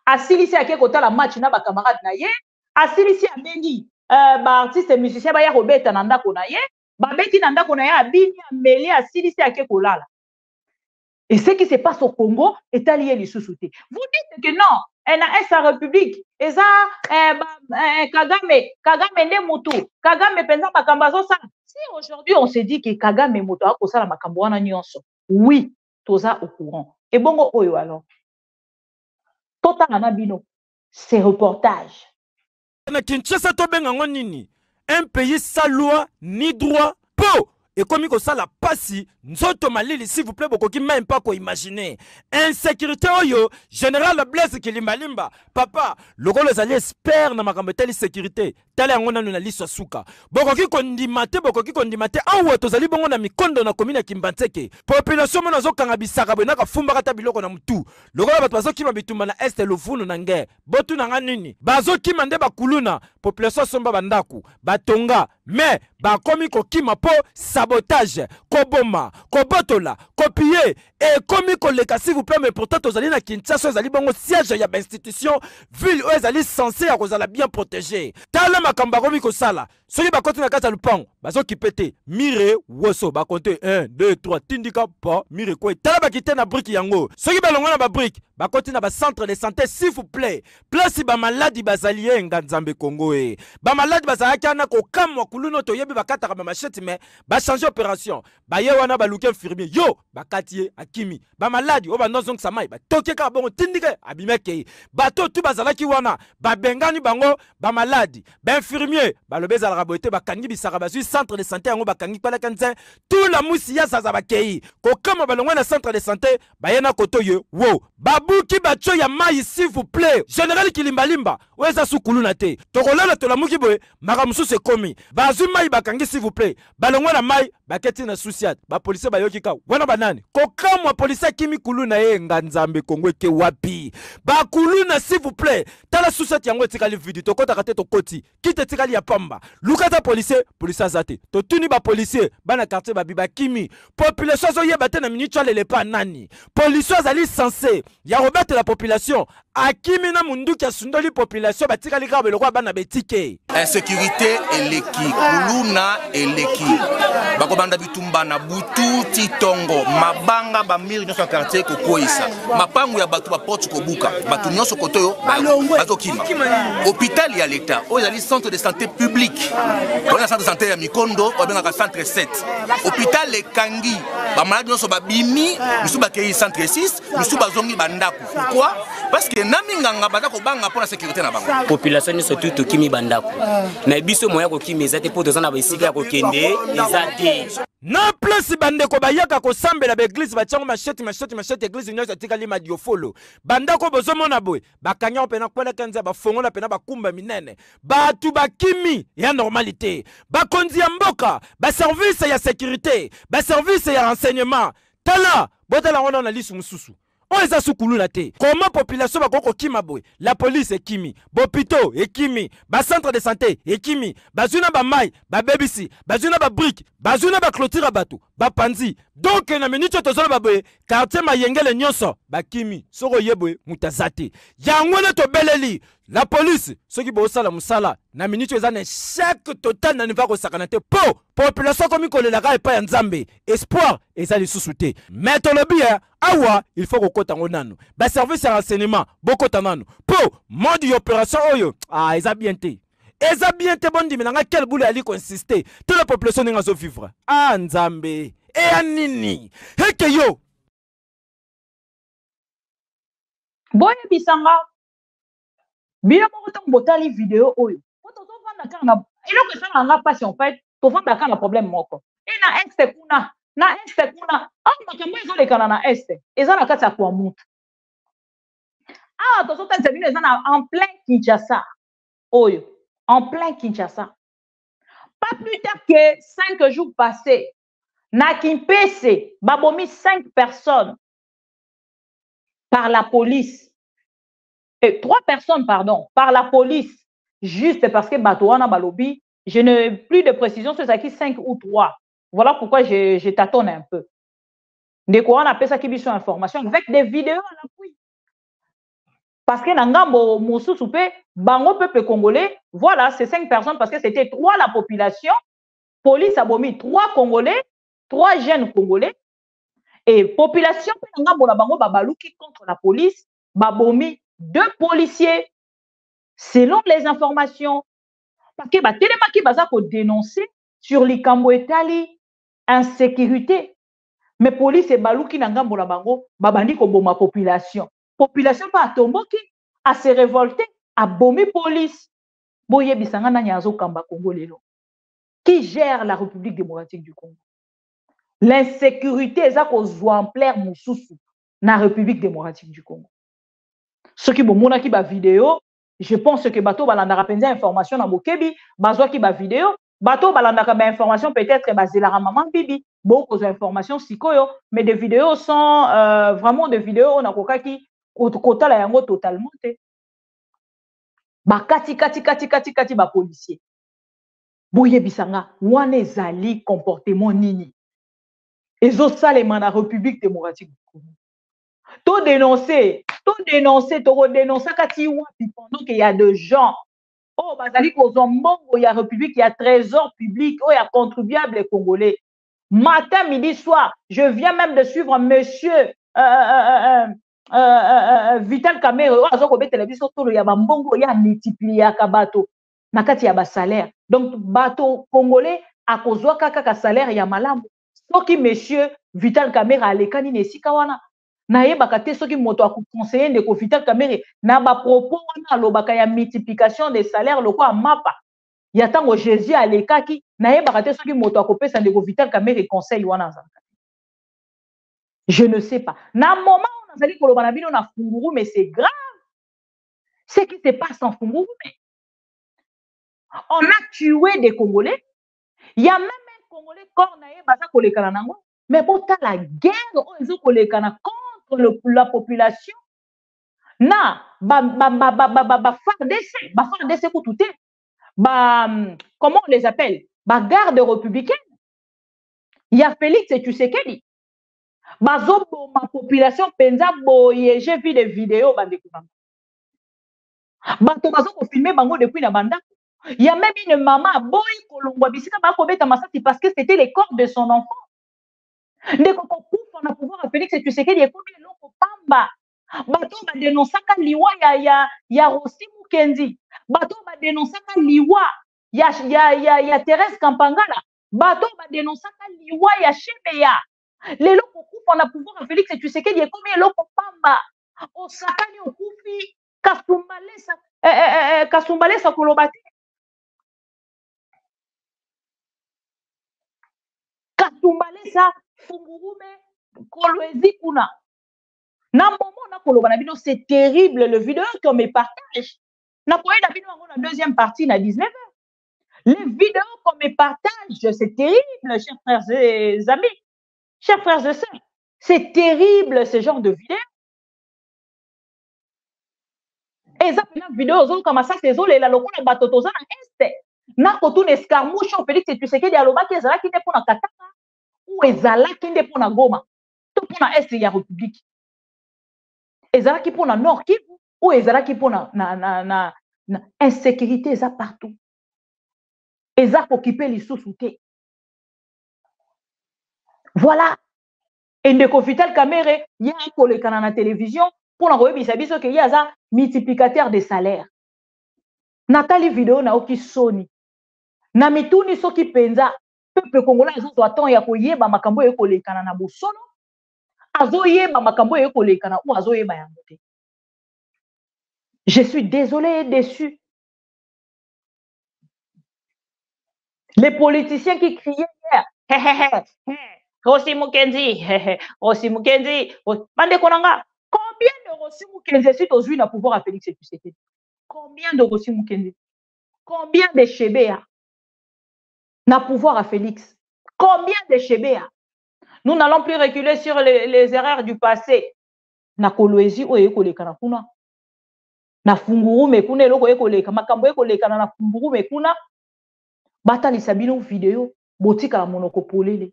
Assis ici à quel côté la match na ba camarade naye, assis ici à Bengi, artiste et musicien ba ya Robert Nanda konaye, ba beti Nanda konaye abini ameli assis ici à quel côté là. Et ce qui se passe au Congo est allié les sous-soutés. Vous dites que non, elle a sa république, et ça, Kagame ne moto, Kagame penza makambazo ça. Si aujourd'hui on se dit que Kagame moto a kosa la makamboana nyonso, oui, toza au courant. Et bongo oyo alors. Total anabino, ces reportages. Na Kinshasa to benga nini? Un pays sans loi ni droit. Po! Et comme il y a la passi, nzoto malili, s'il vous plaît, beaucoup qui même pas quoi imaginer. Insécurité, oyo, général Blaise Kilimalimba, papa, le rôle les alliés espèrent na makambe sécurité. Telle on a une liste souka. Beaucoup qui kondimate, en ou tozali bongo na mikondo na komina Kimbanteke. Population mo nazo kangabisaka bo naka fumba ta biloko na mutu. Le rôle ba bazo ki mabitumba na est le funu na nge. Botu na nini? Bazo ki mande ba kuluna, population somba bandaku, batonga, mais ba komi ko kima po sabotage, koboma, kobotola, copier et comme collègue s'il vous plaît mais pourtant aux alliés na Kinshasa aux alliés bongo siège ya ba institution ville où les alliés censés à bien protéger. Tala makamba komi ko sala. Soki ba konti na kata lupango, bazo kipete mire woso ba compter 1 2 3 tindika pa mire ko tala ba kite na brique yango soki balongo na ba brique ba koti na ba centre de santé s'il vous plaît place ba maladi bazalie nganzambe Congo ba maladi bazalaki na ko kamwa kuluno to yebi bakataka ba machette mais ba changer opération ba ye wana ba luke infirmier yo ba katie akimi ba maladi o ba nozong samai ba tokeka bongo tindika abimeke bato tu bazalaki wana ba bengani bango ba maladi ba infirmier ba lobeza la rabote ba kangi bisaka ba centre de santé yango ba kangi pala kanze tout la musi ya zaza ba kei ko kama balongwa na centre de santé ba yena koto ye wo babuki bacho ya mai s'il vous plaît général Kilimbalimba weza sukuluna te tokolala to la muki boye makamusu se komi bazu mai ba kangi s'il vous plaît balongwa na mai ba keti na susiat ba police ba yokika wana banani ko kama police kimi kuluna ye nganzambe Kongo ke wapi ba kuluna s'il vous plaît tala susiat yango etikali video to kota kate to koti kite etikali ya pamba lukata police azate to tuni ba policier bana quartier ba biba kimi population zo yeba te na minute le pas nani police azali censé ya remettre la population akimi na munduki asundoli population batikali ka beloko bana betike insécurité eleki kuluna eleki bakobanda bitumba na butu titongo mabanga ba miri nyonso ya quartier kokoisa mapangu ya bato ba porte kobuka bato nyonso kotoyo bazokima hôpital ya l'État ozali centre de santé public on a centre de santé ya Mikondo on a centre 7 hôpital Ekangi ba malade nyonso babimi misu bakei centre 6 misu bazongi bandako pourquoi parce que naminganga bazako banga pour la sécurité na bango population ni surtout to kimi bandako mais biso moya ko kimi ezate pour dozana ba isika ko kende ezate na place bandeko bayaka ko sambela ba église ba tiango machete église nyonso tikali madiofolo bandako bozomona boy bakanya opena kwela kanza ba fongola pena bakumba minene batu bakimi ya normalité bakonzi ya mboka ba service ya sécurité ba service ya renseignement tala botala wana na lisu mususu on eza sukuluna te comment population bakoko kima boy la police ekimi bopito ekimi ba centre de santé ekimi bazuna ba mai ba bebisi bazuna ba brique bazuna ba clôture bato ba panzi donc na minute tozona ba boy quartier mayengele nyonso bakimi soko yeboy mutazate yango na to beleli la police soki bo sala musala na minute ezana chaque total na niva ko sakana te po population komi kolela ka epa ya nzambe espoir ezali susute mais to lobi awa il faut ko kota ngonano ba service ya renseignement bokota nano po mode opération oyo eza bien te bondi menanga quel boulot ali consister toute la population nga zo vivre nzambe anini heke yo boye bisanga bien moko tant botali vidéo oyo poto to vanda kana eloko ça nga passe en fait to vanda kana problème moko na este kuna makambo ezo lekana na este eza na kati ya kwa mutu to sota nzabino eza na en plein Kinshasa oyo en plein Kinshasa pas plus tard que 5 jours passés na Kimpese babomi 5 personnes par la police. 3 personnes, pardon, par la police, juste parce que Batouana Balobi, je n'ai plus de précision sur ça qui 5 ou 3. Voilà pourquoi je tâtonne un peu. De quoi on appelle ça qui sont information avec des vidéos à l'appui. Parce que Nangambo Moussou Soupé, Bango peuple congolais, voilà, c'est 5 personnes parce que c'était 3 la population. Police a bomi 3 Congolais, 3 jeunes Congolais. Et population, Nangambo la Bango Babalouki contre la police, Babomi 2 policiers, selon les informations, parce que Télémaki Baza ko dénoncer sur l'Ikambo Etali insécurité. Mais police et Balouki Nangambo la Bango, Babandi ko boma population. Population pas tomboki, à se révolter, à bomber police. Boye Bisanga na nyazo kamba Congo lelo. Qui gère la République démocratique du Congo? L'insécurité est à en plaire Moussoussou na République démocratique du Congo. Ce qui mona ki ba vidéo, je pense que bato balanda penza information na bokebi, bazwa ki ba vidéo, bato balanda ka ba information peut-être bazela maman bibi, beaucoup d'informations sikoyo, mais des vidéos sont vraiment des vidéos on a koka ki kota la yango totalement te. Ba kati ba policier. Boye bisanga, wane zali comportement nini. Ezo salema na République démocratique du Congo. Tout dénoncer, tout dénoncer kati wapi pendant qu'il y a des gens Oh, bazali kozwa mbongo ya République, il y a trésor public, oh, il y a contribuable congolais. Matin, midi, soir, je viens même de suivre monsieur Vital Kamerhe, oh, azokobe télévision, tout le y a mbongo, il y a multiplié kabato, nakati ya ba salaire. Donc, bato congolais, a kozwa kaka salaire ya malamu. Soki monsieur Vital Kamerhe alekani nesika wana. Nayebaka te soki moto akoconseiller ndeko Vital Kamerhe na ba propos wana alobaka ya multiplication des salaires loko a mapa ya tango Jésus alekaki nayebaka te soki moto akopesa ndeko Vital Kamerhe conseil wana azalaka. Je ne sais pas. Na moment on azali koloba na bino na funguru, mais c'est grave. Ce qui se passe en funguru, mais on a tué des Congolais. Il y a même un Congolais corps naye baza kolekana nango, mais bota la guerre ozo kolekana la population na FARDC pour tout comment on les appelle, garde républicaine. Il y a Félix Tshisekedi bazobo ma population penza boye. J'ai vu des vidéos bato bazoko filmer bango depuis na banda. Il y a même une maman boy kolongwa bisika ba kobeta masati parce que c'était le corps de son enfant. Ndeko kokufa na pouvoir à Félix Tshisekedi ekomi eloko pamba. Bato ba dénonçaka liwa ya Rossi Mukenzi. Bato ba dénonçaka liwa ya Thérèse Kampangala. Bato ba dénonçaka liwa ya Shebeya. Lelo kokufa na pouvoir à Félix Tshisekedi ekomi eloko pamba. Osakani okufi kasumbalesa kolobati. Kasumbalesa fungurume kolwezi kuna. Na moment na koloba na bino, c'est terrible le vidéo qu'on me partage. Na koye na bino na deuxième partie na 19h. Les vidéos qu'on me partage, c'est terrible, chers frères et amis. Chers frères et sœurs, c'est terrible ce genre de vidéo. Et ça une vidéo zo comme ça c'est zo la lokola batotoza na este. Na kotuna escarmouche Félix Tshisekedi alobaki ezalaki nde pona Katanga ou ezalaki nde pona Goma. To pona est ya République. Ezalaki pona Nord Kivu ou ezalaki pona na insécurité eza partout. Eza occupé lisusu te. Voilà. Et ndeko Vital Kamerhe ya kolekana na télévision pour na koyebisa biso ke yaza multiplicateur de salaire. Natali vidéo na oki soni. Na mituni soki penza peuple congolais azo attend ya koyeba makambo e kolekana na bosolo. Azo yeba makambo e kolekana ou azo yeba yango te. Je suis désolé et déçu. Les politiciens qui criaient hier, Rossi Mukenzi, Rossi Mukenzi, Mande Konanga, combien de Rossi Mukenzi est aujourd'hui na pouvoir à Félix Tshisekedi? Combien de Rossi Mukenzi? Combien de Shebeya na pouvoir à Félix? Combien de Shebeya? Nous n'allons plus reculer sur les erreurs du passé. Na kolwezi o ekoleka na kuna. Na funguru mekuna eloko ekoleka makambo ekoleka na funguru mekuna. Batali sabino vidéo botika la monoko polele.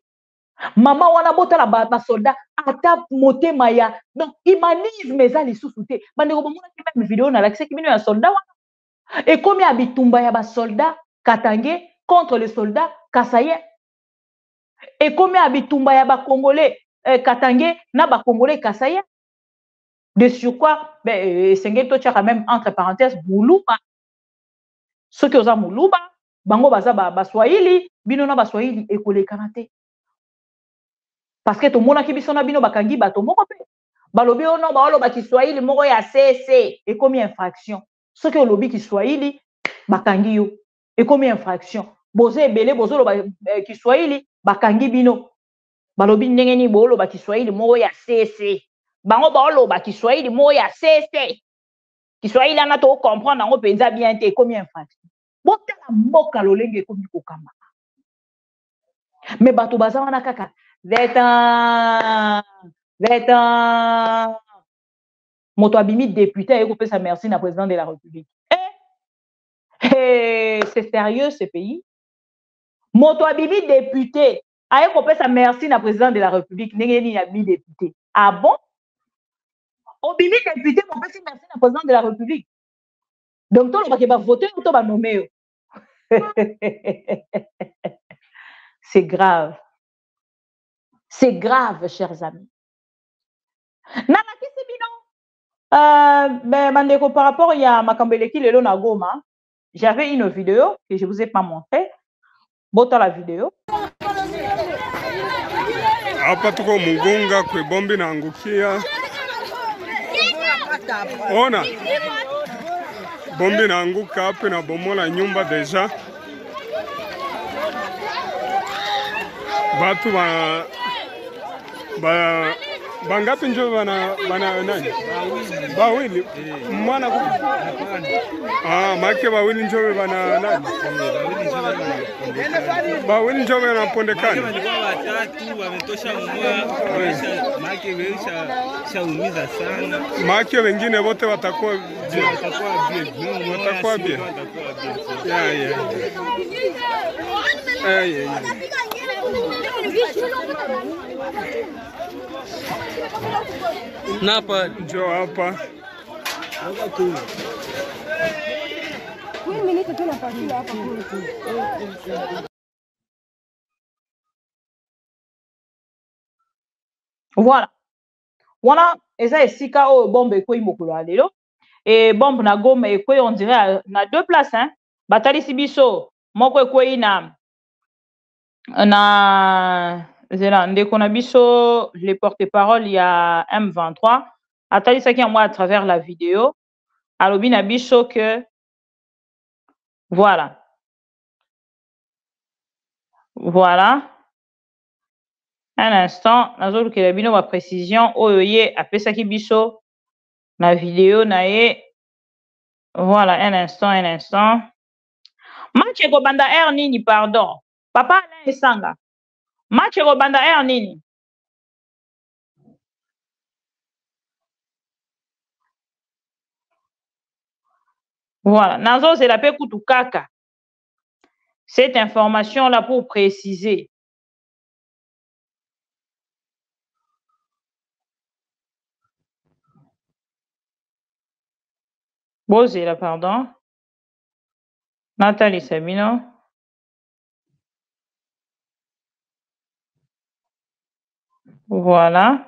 Maman wana botala ba soldat ata motema ya. Donc humanisme ezali susute. Bande ko bomona ki même vidéo na l'accès ki bino ya soldat wana. Et combien abitumba ya ba soldat Katangé contre les soldats Kasaye. Et combien abitumba ya ba Congolais Katangé na ba Congolais Kasaye. De surcroît, c'est quand même entre parenthèses Moulouba. Ceux qui ont Moulouba, bango baza ba Swahili, bino na ba Swahili ekole kanate. Parce que to mona ki biso na bino bakangi bato moko pe. Balobi ono ba olo ba Kiswahili moko ya CC et combien infraction. Ceux qui olobi Kiswahili bakangi yo et combien infraction. Bozo ebele bozo lo ba Kiswahili bakangi bino. Balobi ndenge ni bo olo ba Kiswahili moko ya CC. Bango ba olo ba Kiswahili moko ya CC. Kiswahili ana to comprendre ngo penza bien te combien infraction. Botala mboka lolenge komi kokamba. Mais bato baza wana kaka Vetan moto abimi député et kopesa merci na président de la République. C'est sérieux ce pays. Moto abimi député a kopesa merci na président de la République nengeni abimi député. Ah bon? Obimi député kopesa merci na président de la République. Donc, tout le monde qui va voter, tout va nommer. C'est grave. C'est grave, chers amis. Mandeko, par rapport à Makambeleki Lelo Nagoma, j'avais une vidéo que je ne vous ai pas montrée. Bota la vidéo. Hapa tuko Mugunga kwe bombi na angukia. Ona. Bombi na anguka hapa na bomola nyumba deja. Batu bangapi njo bana nani? Bawili. Mwana ku. Make bawili njo bana nani? Bawili njo bana pondekani. Watatu wametosha mmoja, make weisha shaumiza sana. Make wengine wote watakuwa bien. Watakuwa bien. Yeah. Napa njo hapa. Voilà. Wana eza esika o bombe ekweyi mokolo ya lelo. Et bombe na Goma ekweyi on dirait na deux places hein. Batalisi biso moko ekweyi na zela ndeko na biso le porte-parole ya M23 atalisaki yango à travers la vidéo alobi na biso que voilà un instant nazolukela bino ba précision oyo ye apesaki biso na vidéo na ye. Voilà un instant match ekobanda r nini pardon papa Alain Esanga match ekobanda r nini voilà nazozela pe kutu kaka cette information là pour préciser. Bozela pardon Nathalie Sabino. Voilà.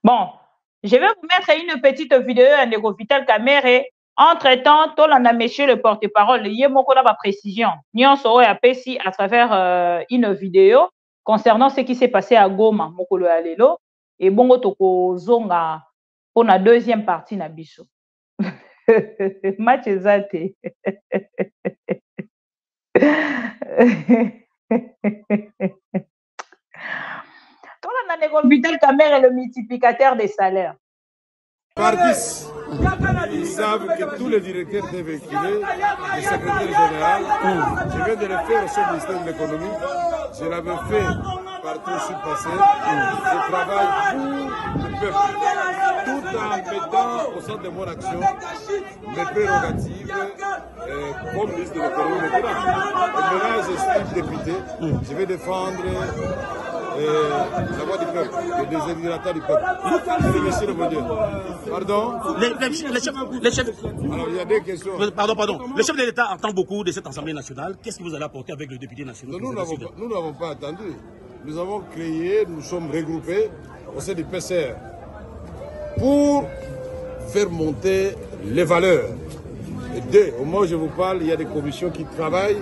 Bon, je vais vous mettre une petite vidéo de Vital Kamere. Entre-temps, Tolanda, monsieur le porte-parole, il y a beaucoup de précision. Nous sommes à travers une vidéo concernant ce qui s'est passé à Goma, Mokolo Alelo, et bongo toko zonga pour la deuxième partie na biso. Match ezate. Vital Kamere est le multiplicateur des salaires. Par 10, ils savent que tous les directeurs doivent véhiculer le secrétaire général. Je viens de le faire au sein du ministère de l'économie. Je l'avais fait partout où je suis passé. Je travaille pour le peuple, tout en mettant au centre de mon action mes prérogatives comme ministre de l'économie maintenant. Et maintenant, je suis député. Je vais défendre la voix du peuple, le déséquilibrage du peuple. Monsieur le Dieu. Pardon? Les chefs. Alors, il y a des questions. Pardon. Le chef de l'État attend beaucoup de cette Assemblée nationale. Qu'est-ce que vous allez apporter avec le député national? Nous n'avons pas attendu. Nous avons créé, nous sommes regroupés au sein du PCR pour faire monter les valeurs. Et au moment où je vous parle, il y a des commissions qui travaillent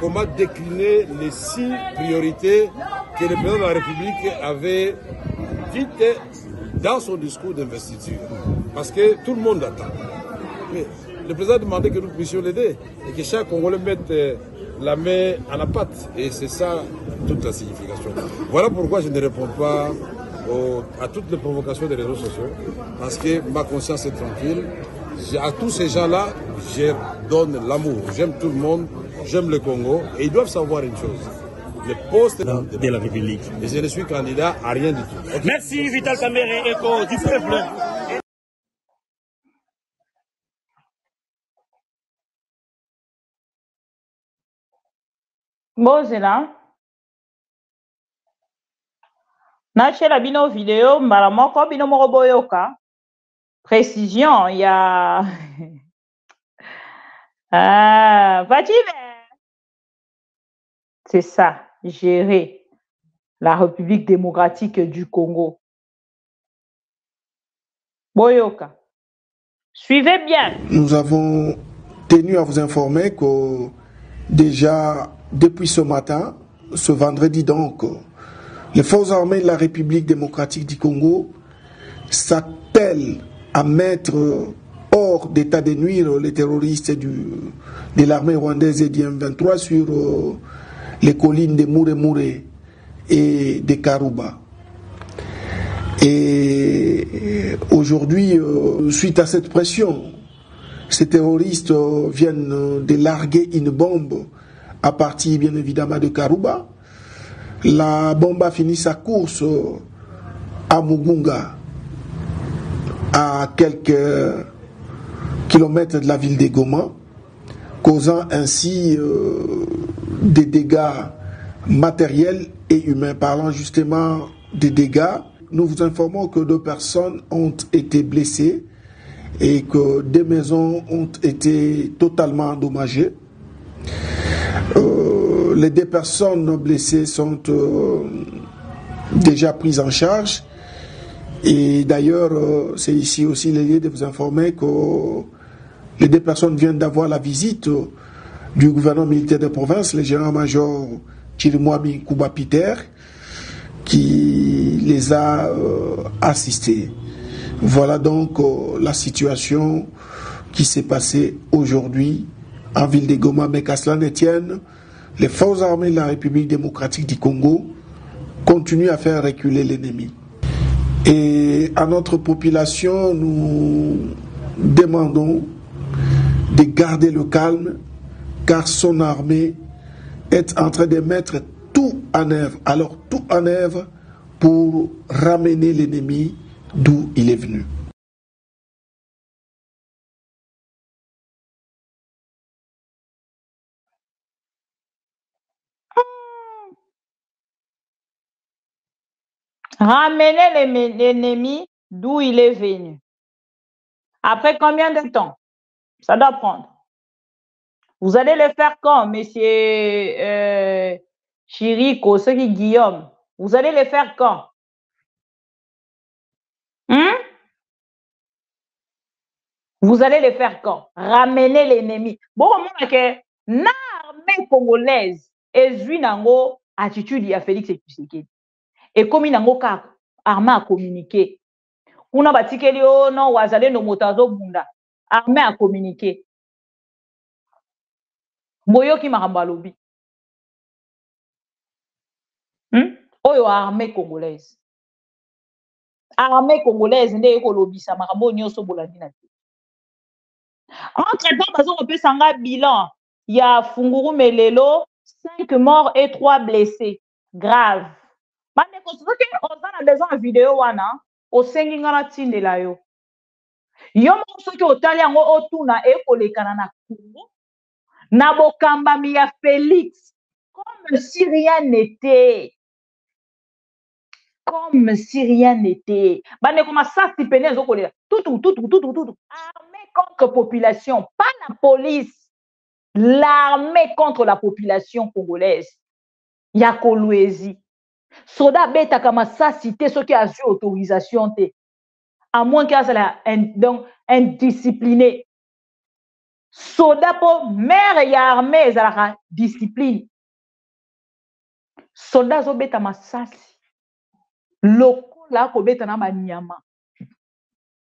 comment décliner les 6 priorités que le président de la République avait dites dans son discours d'investiture. Parce que tout le monde attend. Mais le président a demandé que nous puissions l'aider et que chaque Congolais mette la main à la pâte. Et c'est ça toute la signification. Voilà pourquoi je ne réponds pas à toutes les provocations des réseaux sociaux. Parce que ma conscience est tranquille. À tous ces gens-là, je donne l'amour. J'aime tout le monde, j'aime le Congo. Et ils doivent savoir une chose. Le poste de la République. Et je ne suis candidat à rien du tout. Okay. Merci Vital Kamere, écho du peuple. Bozela. Nachela bino vidéo, mbala moko bino moko boyoka. Précision, il y a... Ah, c'est ça, gérer la République démocratique du Congo. Boyoka. Suivez bien. Nous avons tenu à vous informer que déjà depuis ce matin, ce vendredi donc, les forces armées de la République démocratique du Congo s'attellent à mettre hors d'état de nuire les terroristes de l'armée rwandaise et du M23 sur les collines de Mure et de Karuba. Et aujourd'hui, suite à cette pression, ces terroristes viennent de larguer une bombe à partir bien évidemment de Karuba. La bombe a fini sa course à Mugunga, à quelques kilomètres de la ville de Goma, causant ainsi des dégâts matériels et humains. Parlant justement des dégâts, nous vous informons que 2 personnes ont été blessées et que des maisons ont été totalement endommagées. Les 2 personnes blessées sont déjà prises en charge. Et d'ailleurs, c'est ici aussi le lieu de vous informer que les 2 personnes viennent d'avoir la visite du gouverneur militaire de province, le général-major Chirimwami Kuba Peter, qui les a assistés. Voilà donc la situation qui s'est passée aujourd'hui en ville de Goma. Mais qu'à cela ne tienne, les forces armées de la République démocratique du Congo continuent à faire reculer l'ennemi. Et à notre population, nous demandons de garder le calme, car son armée est en train de mettre tout en œuvre, alors tout en œuvre pour ramener l'ennemi d'où il est venu. Ramener l'ennemi d'où il est venu. Après combien de temps? Ça doit prendre. Vous allez le faire quand, monsieur Chiriko, ce qui Guillaume? Vous allez le faire quand? Vous allez le faire quand? Ramener l'ennemi. Bon, moi, que l'armée congolaise est une attitude à Félix Tshisekedi. Et comme il n'a pas armée à communiquer, on a bâti que non, wazale no motazo bunda, armée à communiquer. Boyoki marambalobi. Oyo armée congolaise. Armée congolaise nde ekolobi sa makambo nyonso bolandi na te. Entre-temps, bazo repé sanga bilan. Il y a Funguru Melelo, 5 morts et 3 blessés. Grave. Bande ko soki ozana besoin de vidéo wana, osengi ngana tindela yo. Yo mo soki otali yango otuna ekolekana na Congo. Na bokambami ya Félix, comme si rien n'était. Comme si rien n'était. Bande ko masasi pene zokolela. Tout. Armée contre population, pas la police. L'armée contre la population congolaise. Yako Louezi. Soda beta kama sa cité ce qui a eu autorisation te. À moins qu'il y ait donc indiscipliné. Soda po mère ya armée za discipline. Soda zo beta masasi. Loko la ko beta na manyama.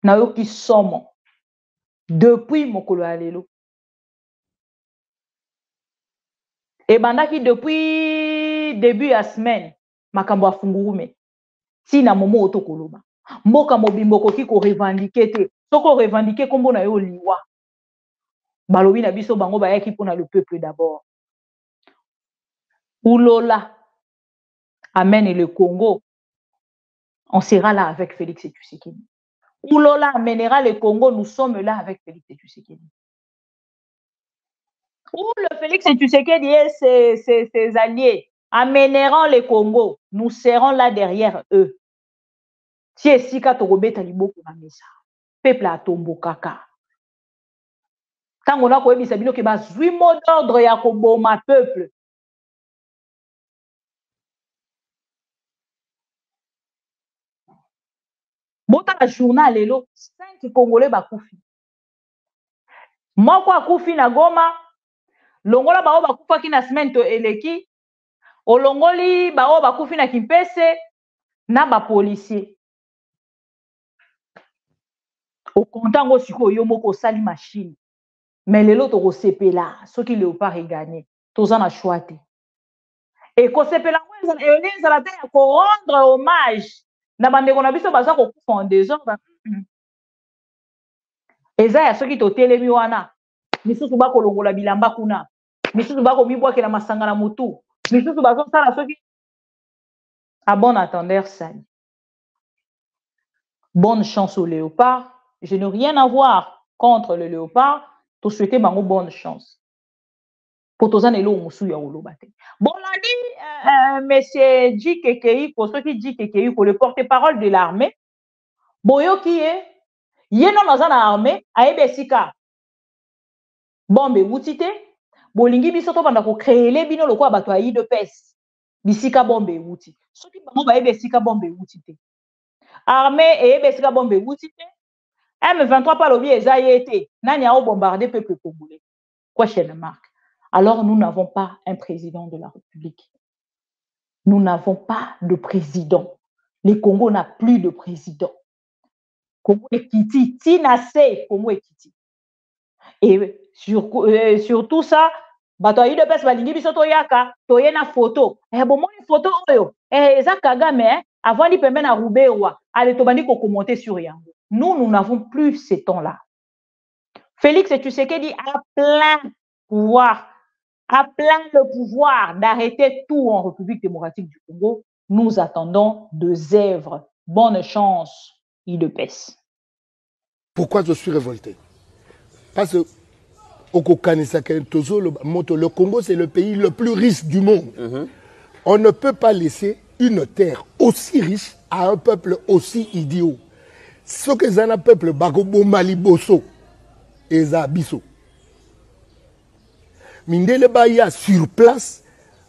Na yo ki somo. Depuis mokolo alelo. Et bandaki depuis début ya semaine makambo afungurume si na momo otokoloba mboka mobimbo koki ko revendiquer te soko revendiquer kombo na yo liwa balobi na biso bango bayaki pona le peuple d'abord. Oulola amène le Congo, on sera là avec Félix Tshisekedi. Oulola amènera le Congo, nous sommes là avec Félix Tshisekedi. Où le Félix Tshisekedi et ses alliés amèneront le Congo. Nous serons là derrière eux. Si esika tokobeta liboko na mesa. Peuple a tombo kaka. Quand on a koyebisa bino ke bazwi mot d'ordre ya koboma peuple. Bota la journal lelo 5 Congolais bakufi. Moko akufi na Goma, longola bao bakufa ki na semaine eleki, olongoli bao bakufi na Kimpese na ba policier. Au contango siko yo moko sali machine. Mais lelo to sepela, soki Léopard est gagné. Toza na choite. Et ko sepela moi za la terre ko rendre hommage. Na bande ko na biso baza ko kufa en désordre. Eza ya soki to telemi wana. Misusu ba ko longola bilamba kuna. Misusu ba ko mibwa ke na masanga na mutu. Misusu ba zo sala soki. À bon entendeur ça. Bonne chance au Léopard. Je n'ai rien à voir contre le Léopard. To souhaiter bango bonne chance. Pour tous les gens qui ont été. Bon, là, monsieur Dji Kekei, pour ceux qui disent Kekei, pour le porte-parole de l'armée, bon, yo qui est, yé non dans l'armée, a ebesika. Bon, mais vous tite, bon, lingi bisoto banda ko créer les bino le quoi bato aïe de pes. Bisika bombe wuti. Ceux qui bango ba ebesika bombe wutite. Armée et ebesika bombe wutite. M23 par l'objet ezayete. Nani a bombardé peuple congolais. Question mark. Alors nous n'avons pas un président de la République. Nous n'avons pas de président. Le Congo n'a plus de président. Congo est Kiti. Tinase, Congo est Kiti. Et sur tout ça, batoyi de pes balingi bisoto yaka, toye na photo. Bon moi une photo oyo. Eza Kagame avant di pembe na Rubewa, ale tobandi ko commenter sur yango. Nous n'avons plus ces temps-là. Félix Tshisekedi a plein pouvoir. A plein le pouvoir d'arrêter tout en République démocratique du Congo. Nous attendons de zèvres. Bonne chance, IDPS. Pourquoi je suis révolté? Parce que le Congo, c'est le pays le plus riche du monde. On ne peut pas laisser une terre aussi riche à un peuple aussi idiot. Ce que c'est un peuple, Bagobo Maliboso et Zabiso. Mindele baya sur place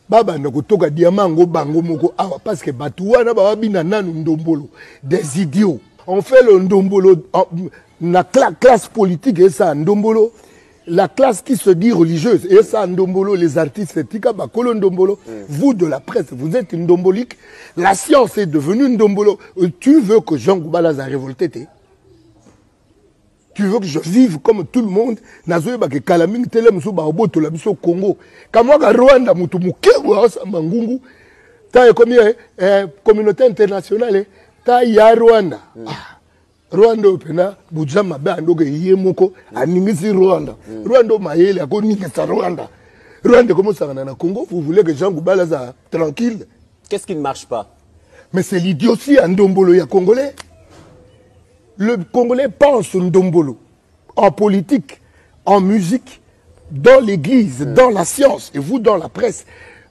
baba nakotoka diamango bango moko awa parce que batuana babina nanu ndombolo des idiots. On fait le ndombolo la classe politique et ça ndombolo la classe qui se dit religieuse et ça ndombolo les artistes tika bakolo ndombolo. Vous de la presse vous êtes ndombolique. La science est devenue ndombolo. Tu veux que Jean Goubala a révolté t'es? Tu veux que je vive comme tout le monde? Nazoye ba ke kalaming tele muso ba oboto la biso Congo. Kamwa ka Rwanda mutu mukewa sa mangungu. Ta combien communauté internationale ta ya Rwanda. Rwanda opena bujama ba ndoge yemoko animisi Rwanda. Rwanda mayele akoninga sa Rwanda. Rwanda comment ça na Congo? Vous voulez que Jean Goubala soit tranquille? Qu'est-ce qui ne marche pas? Mais c'est l'idiotie en Ndombolo ya Congolais. Le Congolais pense Ndombolo en politique, en musique, dans l'église, dans la science, et vous dans la presse.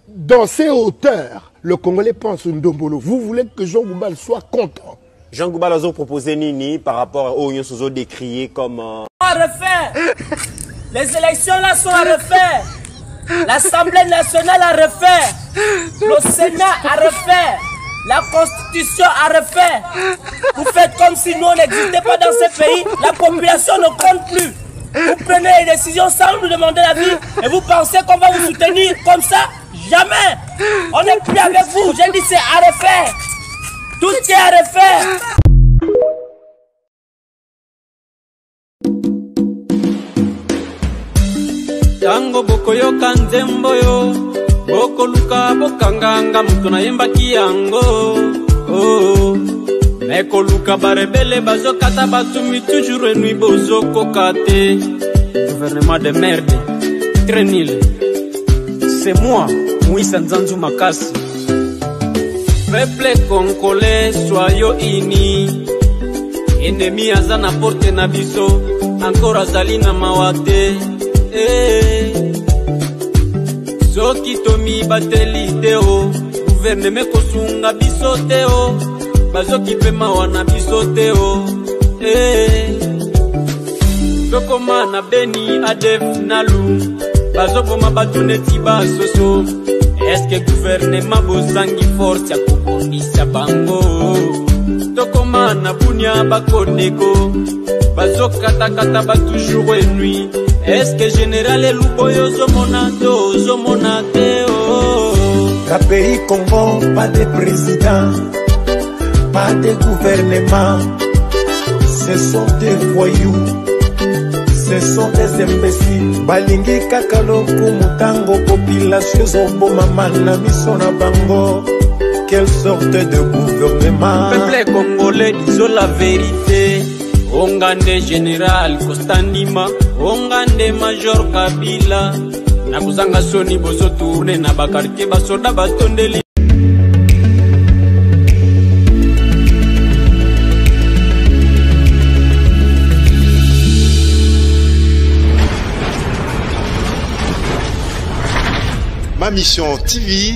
Dans ces hauteurs, le Congolais pense Ndombolo. Vous voulez que Jean Goubala soit content. Jean Goubala a proposé Nini par rapport aux Yonsozo décriés comme... À refaire. Les élections là sont à refaire. L'Assemblée nationale à refaire. Le Sénat à refaire. La Constitution à refaire. Vous faites comme si nous n'existions pas dans ce pays. La population ne compte plus. Vous prenez les décisions sans nous demander l'avis et vous pensez qu'on va vous soutenir comme ça? Jamais. On n'est plus avec vous. J'ai dit c'est à refaire. Tout est à refaire. Tango bokoyoka nzembo yo boko luka bokanganga mutu na yembaki yango oh meko luka barebele bazokata batumi toujours nuit bozokoka te gouvernement de merde très nul. C'est moi Moïse Nzanzu Makasi. Peuple congolais soyons unis. Ennemi aza na porte na biso encore azali na mawate. soki tomibateli te o guverneme kosunga biso te o bazoki mpe mawa na biso te o tokoma na Beni Adef Nalu bazoboma bato neti basoso eske guvernema bozangi force ya kobundisa bango tokoma na Bunia bakodeko bazokatakata batoujour et nuit eske général Eluboyo ozomona te o La pays Congo, pas de président, pas de gouvernement. Ce sont des voyous, ce sont des imbéciles. Balingi kakaloku mutango population zoboma mana misona bango. Quelle sorte de gouvernement? Peuple congolais, disons la vérité. Ongande général Kostandima, ongande major Kabila. Na kuzanga soni bozo tourne na bakarke basoda batondeli. Ma mission TV